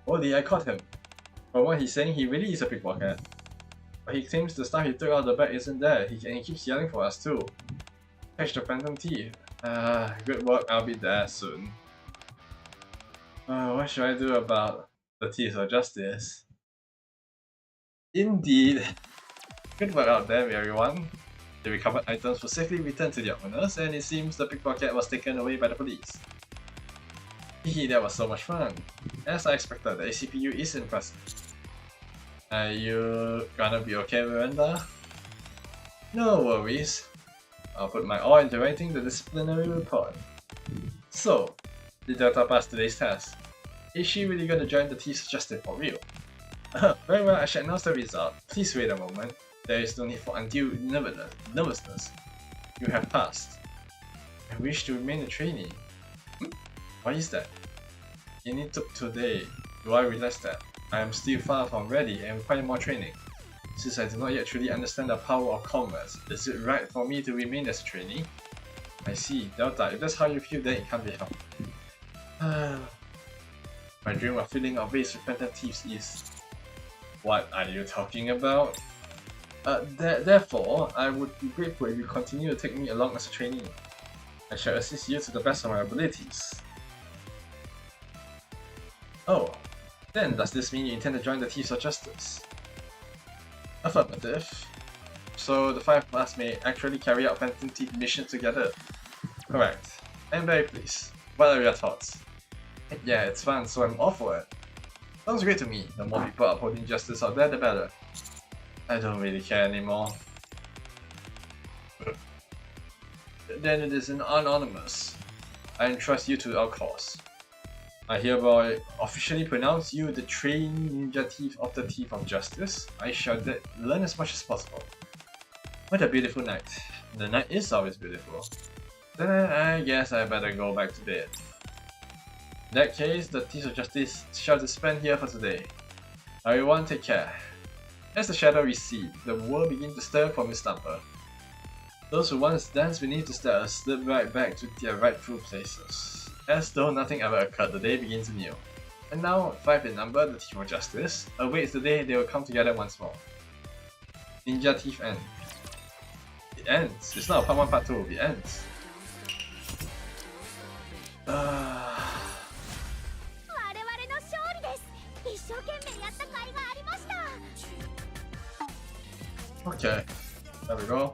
Holy, I caught him. From what he's saying, he really is a pickpocket. But he claims the stuff he took out of the bag isn't there, and he keeps yelling for us too. Catch the Phantom Thief. Good work, I'll be there soon. What should I do about the Thieves of Justice? Indeed. Good work out there, everyone. The recovered items were safely returned to their owners, and it seems the pickpocket was taken away by the police. Hehe, that was so much fun. As I expected, the ACPU is impressive. Are you gonna be okay, Miranda? No worries. I'll put my all into writing the disciplinary report. So, did Delta pass today's test? Is she really gonna join the Thieves of Justice for real? Very well, I shall announce the result. Please wait a moment. There is no need for undue nervousness. You have passed. I wish to remain a trainee. Why is that? It only took today. Do I realize that? I am still far from ready and require more training. Since I do not yet truly understand the power of combat, is it right for me to remain as a trainee? I see, Delta, if that's how you feel, then it can't be helped. My dream of filling our base with Phantom Thieves is... What are you talking about? Therefore, I would be grateful if you continue to take me along as a trainee. I shall assist you to the best of my abilities. Oh, then does this mean you intend to join the Thieves of Justice? Affirmative. So the 5 of us may actually carry out Phantom Thief missions together? Correct. I'm very pleased. What are your thoughts? Yeah, it's fun, so I'm all for it. Sounds great to me. The more people upholding justice out there, the better. I don't really care anymore. Then it is an anonymous. I entrust you to our cause. I hereby officially pronounce you the trained ninja thief of the Thief of Justice. I shall learn as much as possible. What a beautiful night. The night is always beautiful. Then I guess I better go back to bed. In that case, the Thieves of Justice shall disband here for today. Everyone take care. As the shadow recedes, the world begins to stir from its slumber. Those who once danced beneath the stars slip right back to their rightful places. As though nothing ever occurred, the day begins anew. And now, 5 in number, the Thief of Justice, awaits the day they will come together once more. Ninja Thief End. It ends. It's not a part 1, part 2, it ends. Okay, there we go.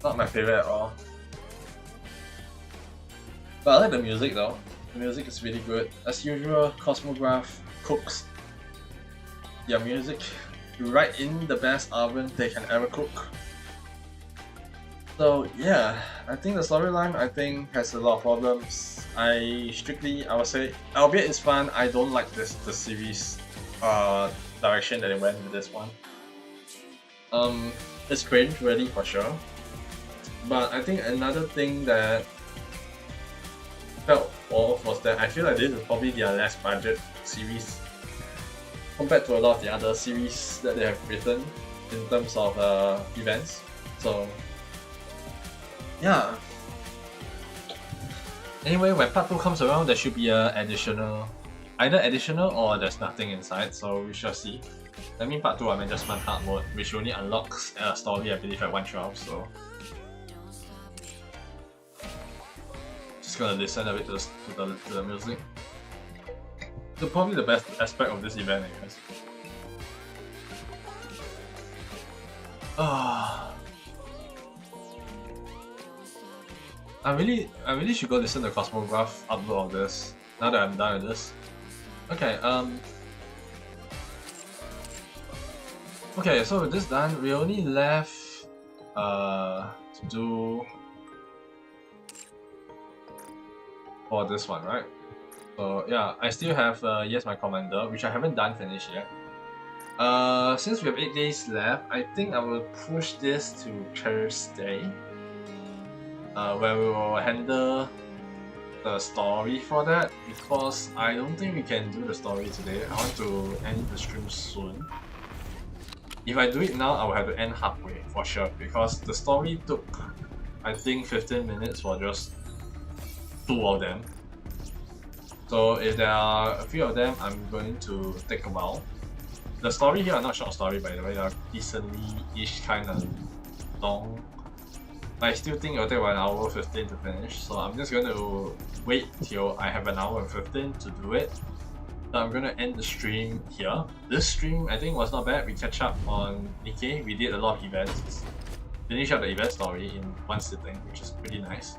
Not my favorite at all. But I like the music though. The music is really good. As usual, Cosmograph cooks their music right in the best oven they can ever cook. So yeah, I think the storyline has a lot of problems. I would say, albeit it's fun, I don't like the series direction that they went with this one. It's cringe really for sure. But I think another thing that felt off was that I feel like this is probably their less budget series compared to a lot of the other series that they have written in terms of events. So yeah. Anyway, when part 2 comes around, there should be either additional or there's nothing inside, so we shall see. I mean part 2 I mean just one hard mode, which only unlocks a story I believe at 112, so just gonna listen a bit to the music. It's probably the best aspect of this event, I guess. I really should go listen to Cosmograph upload of this now that I'm done with this. Okay, okay, so with this done, we only left to do for this one, right? So yeah, I still have Yes My Commander, which I haven't done finished yet. Since we have 8 days left, I think I will push this to Thursday, where we will handle the story for that, because I don't think we can do the story today. I want to end the stream soon. If I do it now, I will have to end halfway for sure, because the story took, I think, 15 minutes for just 2 of them. So if there are a few of them, I'm going to take a while. The story here are not short story, by the way, they are decently-ish kind of long. I still think it will take 1 hour 15 to finish, so I'm just going to wait till I have 1 hour and 15 to do it. So I'm going to end the stream here. This stream I think was not bad. We catch up on Nikke. We did a lot of events. Finish up the event story in one sitting, which is pretty nice.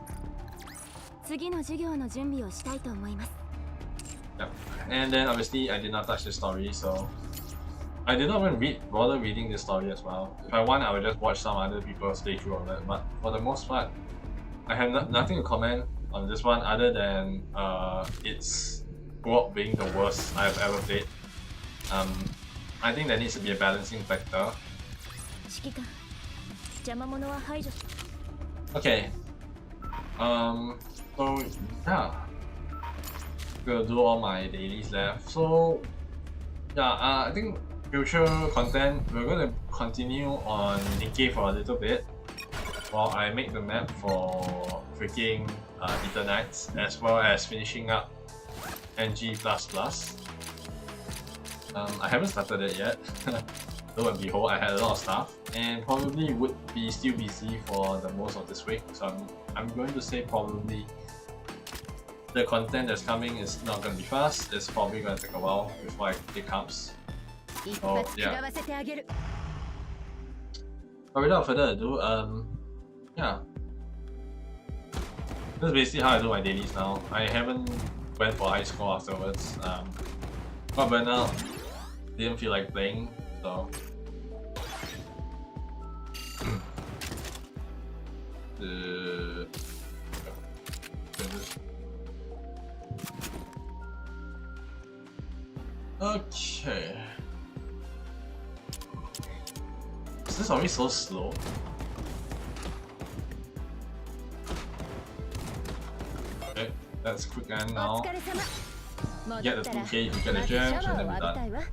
Yep. And then obviously I did not touch the story, so I did not even bother reading this story as well. If I want, I would just watch some other people's playthrough of it, but for the most part, I have nothing to comment on this one other than its co-op being the worst I've ever played. I think there needs to be a balancing factor. Okay. So yeah, gonna do all my dailies left. So yeah, I think future content we're gonna continue on Nikke for a little bit while I make the map for freaking Eternights, as well as finishing up NG++. I haven't started it yet. Lo and behold, I had a lot of stuff and probably would be still busy for the most of this week, so I'm going to say probably the content that's coming is not going to be fast. It's probably going to take a while before it comes. So yeah. But without further ado, yeah. This is basically how I do my dailies now. I haven't went for high score afterwards. Got burnt out, didn't feel like playing, so okay. Is this already so slow? Okay, that's quick end now. Get the 2k, you get the gems, and then we're done.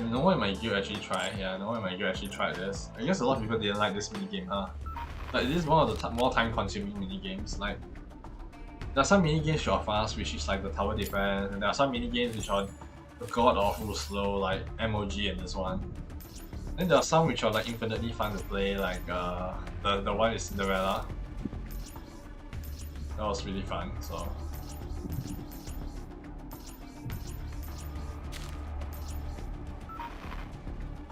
No one in my guild actually tried. Yeah, no one in my guild actually tried this. I guess a lot of people didn't like this minigame, huh? But it is one of the more time-consuming minigames. Like, there are some minigames which are fast, which is like the tower defense, and there are some minigames which are god awful slow, like MOG and this one. Then there are some which are like infinitely fun to play, like the one is Cinderella. That was really fun. So.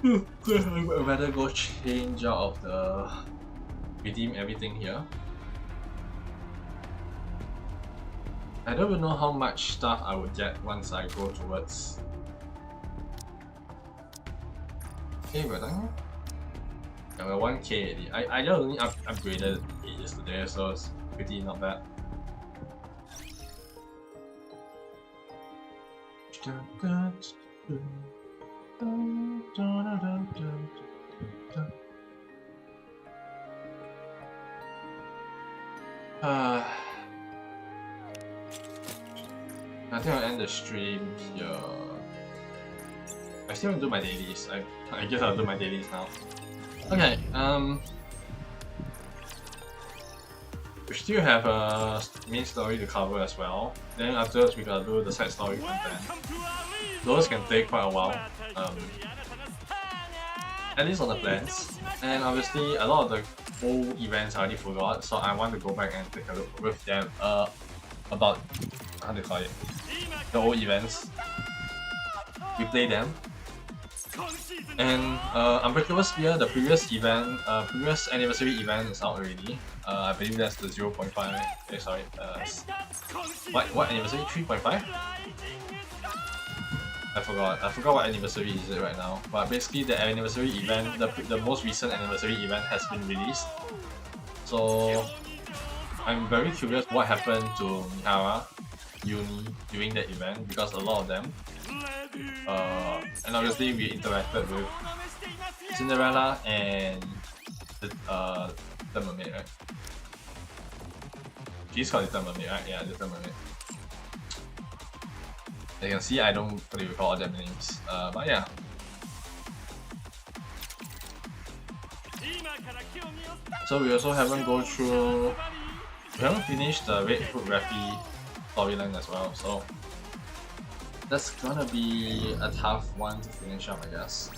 I'd rather go change out of the redeem everything here. I don't even know how much stuff I would get once I go towards. Okay, but I'm 1k. I just only upgraded it yesterday, so it's pretty not bad. I think I'll end the stream here. I still want to do my dailies. I guess I'll do my dailies now. Okay, we still have a main story to cover as well. Then afterwards we gotta do the side story content. Those can take quite a while. At least on the plans. And obviously a lot of the old events I already forgot, so I want to go back and take a look with them about how to call it. The old events. Replay them. And Unbreakable Spear, the previous event, previous anniversary event is out already. I believe that's the 0.5. Sorry. What anniversary? 3.5? I forgot what anniversary is it right now. But basically the anniversary event, the most recent anniversary event has been released. So I'm very curious what happened to Mihara, Uni during that event, because a lot of them. And obviously we interacted with Cinderella and the mermaid, right? She's called Little Mermaid, right? Yeah, Little Mermaid. As you can see, I don't really recall all their names. But yeah. So we also haven't finished the Red Foot Rappy storyline as well, so that's gonna be a tough one to finish up, I guess.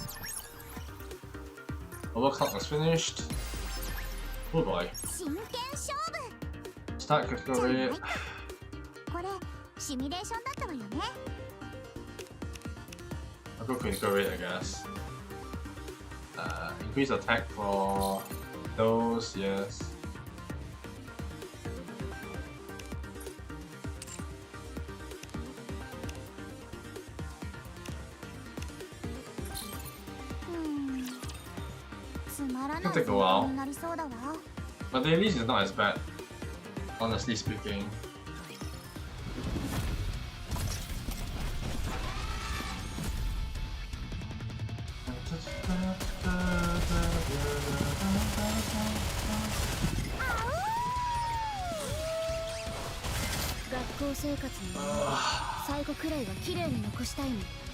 Overclock was finished. Oh boy. Start critical rate. I'll go critical rate, I guess. Increase attack for those, yes. It'll take a while. But the dailies is not as bad, honestly speaking.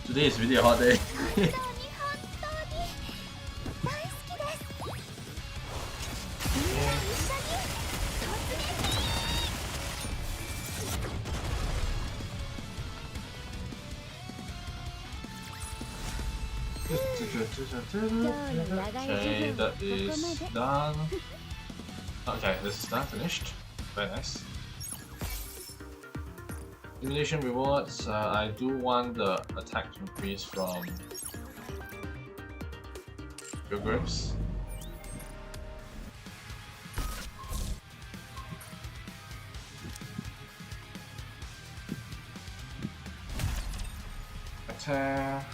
Today is really a hot day. Okay, that is done. Okay, this is done, finished. Very nice. Simulation rewards, I do want the attack increase from Pilgrims. Attack.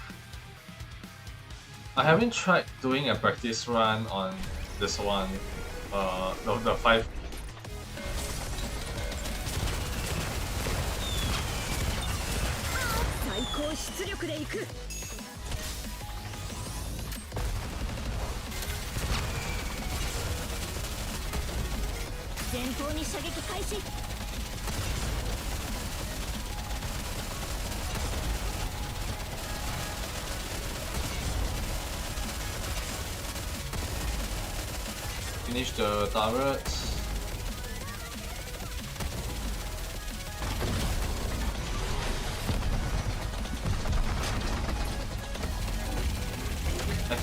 I haven't tried doing a practice run on this one, the 5. Finish the turrets.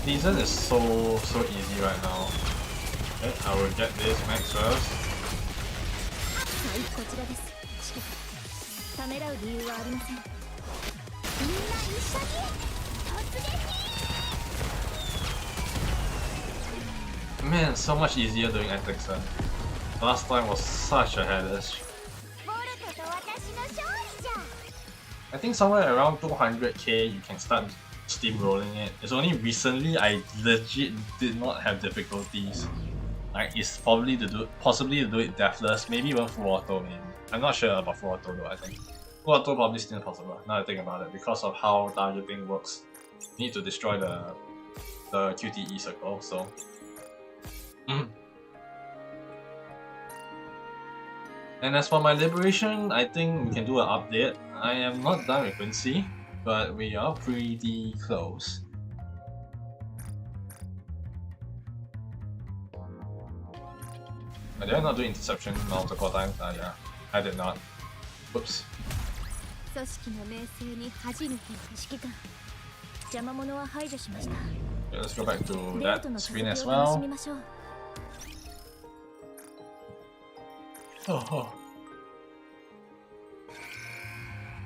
Season is so easy right now. Okay, I will get this max first. Man, so much easier doing Atexan. Last time was such a headache. I think somewhere around 200k you can start steamrolling it. It's only recently I legit did not have difficulties. Like it's possibly to do it deathless, maybe even full auto maybe. I'm not sure about full auto though, I think. Full auto probably still possible, now I think about it, because of how targeting works. You need to destroy the QTE circle, so. And as for my liberation, I think we can do an update. I am not done with Quincy, but we are pretty close. Did I not do interception multiple times? Yeah, I did not. Whoops. Okay, let's go back to that screen as well. Oh.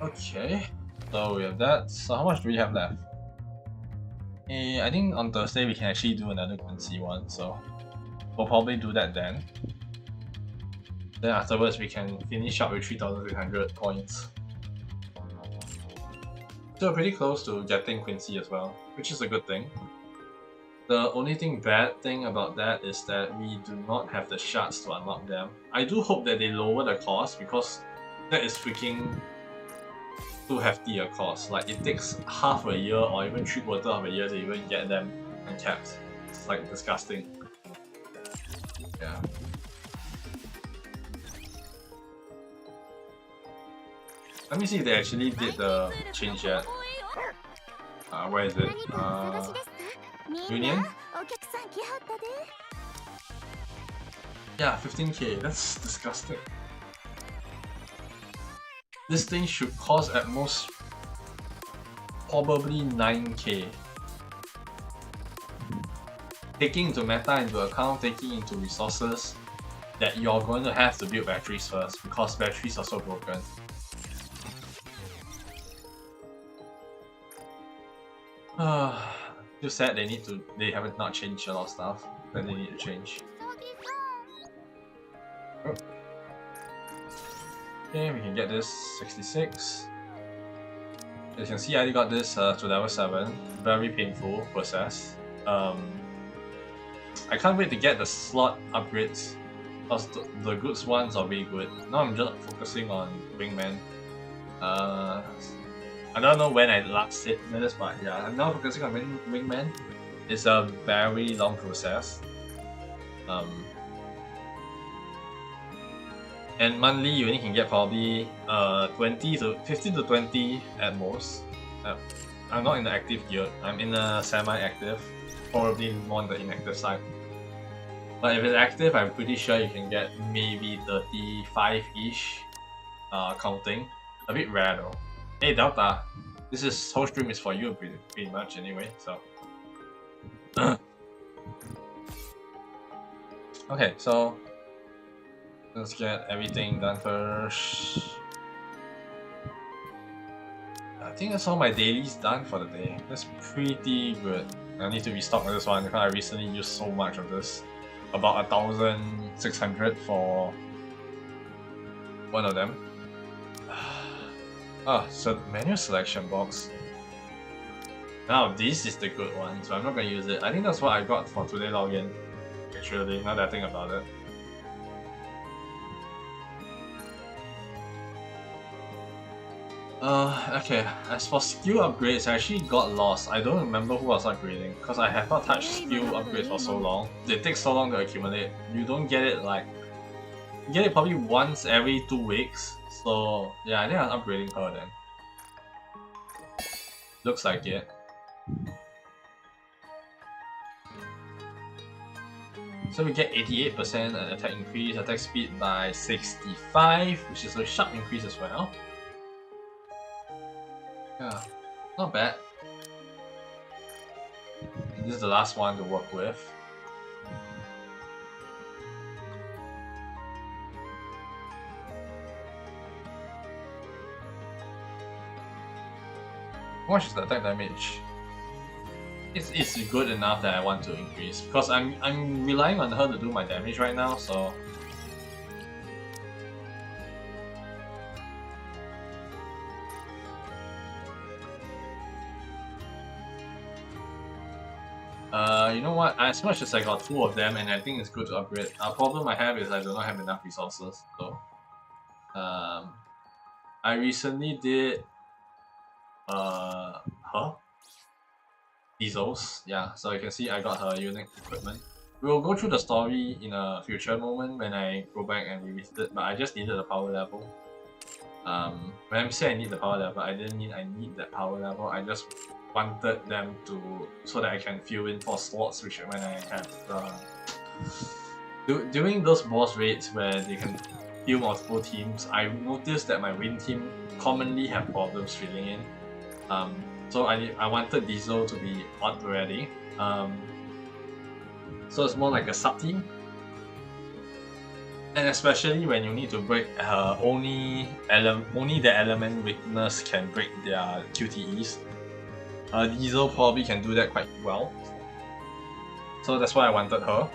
Okay, so we have that. So how much do we have left? I think on Thursday we can actually do another Quincy one, so we'll probably do that then. Then afterwards we can finish up with 3,300 points. So we're pretty close to getting Quincy as well, which is a good thing. The only bad thing about that is that we do not have the shards to unlock them. I do hope that they lower the cost, because that is freaking too hefty a cost. Like it takes half a year or even 3/4 of a year to even get them uncapped. It's like disgusting. Yeah. Let me see if they actually did the change yet. Where is it? Union? Yeah, 15k, that's disgusting. This thing should cost at most probably 9k. Taking into meta into account, taking into resources that you're going to have to build batteries first, because batteries are so broken. Too sad they haven't not changed a lot of stuff that they need to change. Oh. Okay, we can get this 66. As you can see, I already got this to level 7. Very painful process. I can't wait to get the slot upgrades, because the goods ones are really good. Now I'm just focusing on Wingman. I don't know when I last said this, but yeah, I'm now focusing on Wingman. It's a very long process. And monthly you only can get probably 15 to 20 at most. I'm not in the active guild, I'm in a semi-active, probably more on the inactive side. But if it's active, I'm pretty sure you can get maybe 35-ish counting. A bit rare though. Hey Delta, whole stream is for you pretty much anyway, so. Okay, so let's get everything done first. I think that's all my dailies done for the day. That's pretty good. I need to restock this one because I recently used so much of this. About 1,600 for one of them. So menu selection box. Now this is the good one, so I'm not gonna use it. I think that's what I got for today login. Actually, now that I think about it. Okay, as for skill upgrades, I actually got lost. I don't remember who was upgrading, because I have not touched skill upgrades for so long. They take so long to accumulate. You don't get it like... You get it probably once every 2 weeks. So yeah, I think I'm upgrading her then. Looks like it. So we get 88% attack increase, attack speed by 65, which is a sharp increase as well. Yeah, not bad. This is the last one to work with. How much is the attack damage? It's good enough that I want to increase because I'm relying on her to do my damage right now, so you know what? As much as I got 2 of them and I think it's good to upgrade, a problem I have is I do not have enough resources. So I recently did her diesels, yeah, so you can see I got her unique equipment. We'll go through the story in a future moment when I go back and revisit it, but I just needed a power level. When I say I need the power level, I didn't mean I need that power level, I just wanted them to, so that I can fill in 4 slots, which when I have during those boss raids where they can fill multiple teams, I noticed that my win team commonly have problems filling in. So I wanted Diesel to be auto ready. So it's more like a sub team. And especially when you need to break only the element weakness can break their QTEs. Diesel probably can do that quite well. So that's why I wanted her.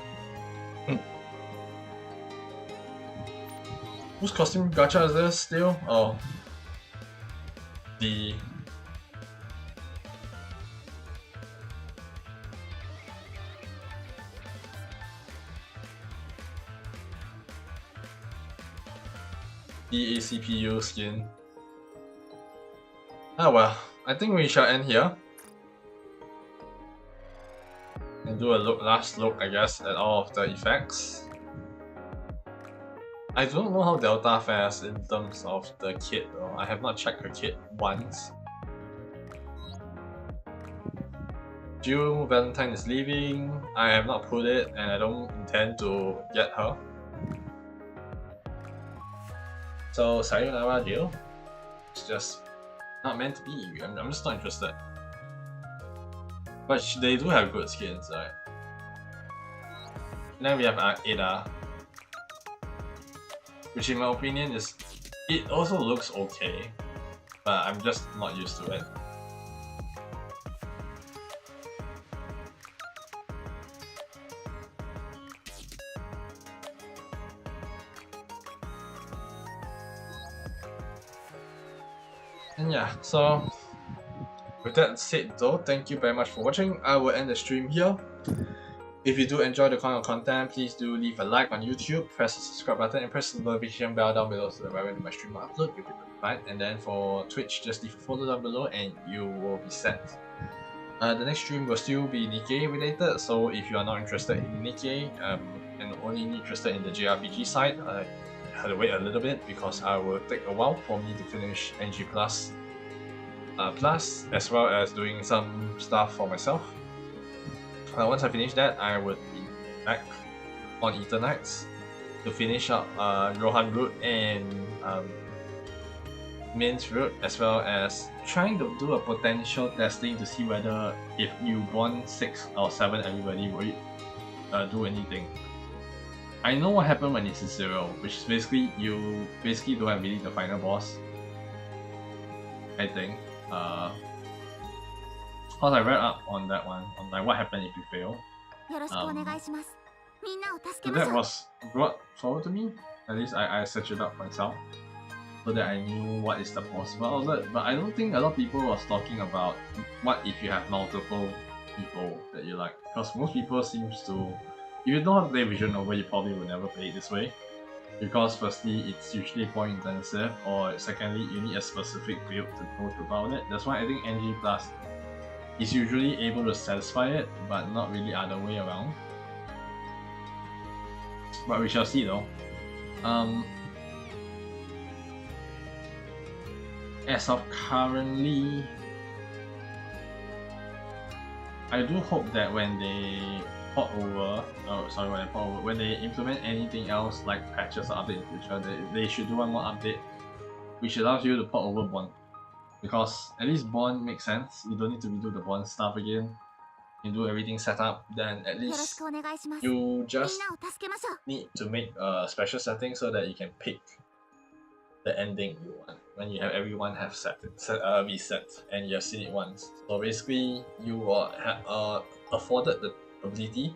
Whose costume gacha is this still? Oh. The ACPU skin. Ah well, I think we shall end here. And do a last look, I guess, at all of the effects. I don't know how Delta fares in terms of the kit though. I have not checked her kit once. Jill Valentine is leaving. I have not put it and I don't intend to get her. So sayonara Jill. It's just not meant to be. I'm just not interested. But they do have good skins, right? And then we have Ada, which in my opinion is, it also looks okay, but I'm just not used to it. And yeah, so with that said though, thank you very much for watching. I will end the stream here. If you do enjoy the kind of content, please do leave a like on YouTube, press the subscribe button and press the notification bell down below so that when my stream upload, you'll be notified. And then for Twitch, just leave a follow down below and you will be set. The next stream will still be Nikke related, so if you are not interested in Nikke and only interested in the JRPG side, I had to wait a little bit because I will take a while for me to finish NG Plus, as well as doing some stuff for myself. Once I finish that, I would be back on eternights to finish up Rohan Route and Min's Route, as well as trying to do a potential testing to see whether if you bond 6 or 7 everybody will do anything. I know what happened when it's a 0, which is basically you don't have really the final boss, I think. Because I read up on that one, on like what happened if you fail. So that was brought forward to me. At least I searched it up myself, so that I knew what is the possible outlet. But I don't think a lot of people was talking about what if you have multiple people that you like. Because most people seems to, if you don't have to play Vision Over, you probably will never play it this way. Because firstly, it's usually point intensive, or secondly, you need a specific build to go about it. That's why I think NG Plus is usually able to satisfy it, but not really other way around. But we shall see though. As of currently, I do hope that when they when they implement anything else like patches or update in the future, they should do one more update which allows you to port over Bond. Because at least Bond makes sense, you don't need to redo the Bond stuff again. you do everything set up, then at よろし least くお願いします。 you みん just なを助けましょう。 need to make a special setting so that you can pick the ending you want when you have everyone have reset and you have seen it once. So basically, you are afforded the ability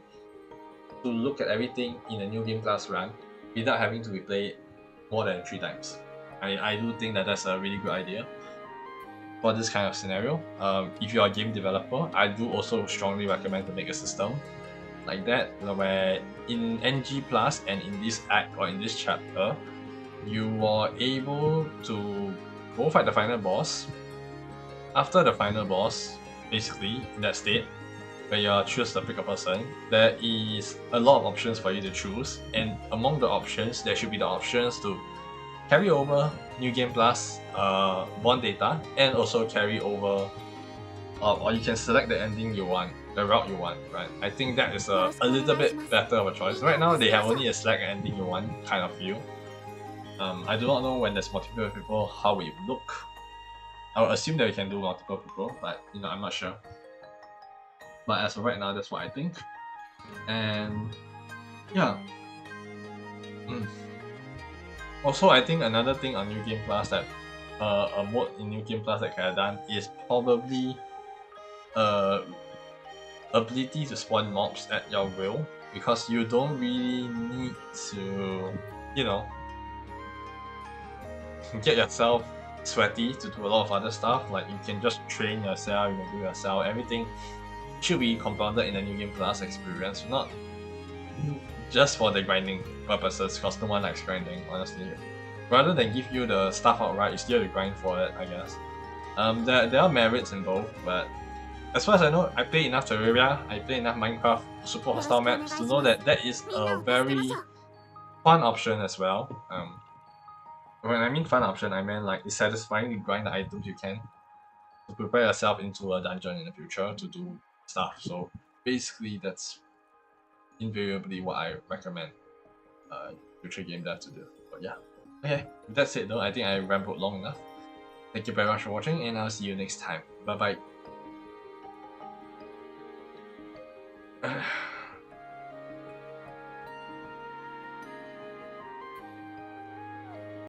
to look at everything in a new game class run without having to replay it more than 3 times. I do think that that's a really good idea for this kind of scenario. If you're a game developer, I do also strongly recommend to make a system like that, where in NG Plus and in this act or in this chapter, you are able to go fight the final boss. After the final boss, basically in that state, where you choose to pick a person, there is a lot of options for you to choose, and among the options, there should be the options to carry over New Game Plus bond data, and also carry over, or you can select the ending you want, the route you want, right? I think that is a little bit better of a choice. Right now, they have only a select an ending you want kind of view. I do not know when there's multiple people how it would look. I would assume that we can do multiple people, but I'm not sure. But as of right now, that's what I think. And yeah. Also, I think another thing on New Game Plus that a mode in New Game Plus that can have done is probably ability to spawn mobs at your will, because you don't really need to, get yourself sweaty to do a lot of other stuff. Like, you can just train yourself, you can do yourself, everything should be compounded in the New Game Plus experience, not just for the grinding purposes, because no one likes grinding, honestly. Rather than give you the stuff outright, you still have to grind for it, I guess. There are merits in both, but as far as I know, I play enough Terraria, I play enough Minecraft Super Hostile maps to know that that is a very fun option as well. When I mean fun option, I mean like it's satisfying to grind the items you can to prepare yourself into a dungeon in the future to do stuff. So basically, that's invariably what I recommend future game dev to do. But yeah, okay. With that said, though, I think I rambled long enough. Thank you very much for watching, and I'll see you next time. Bye bye.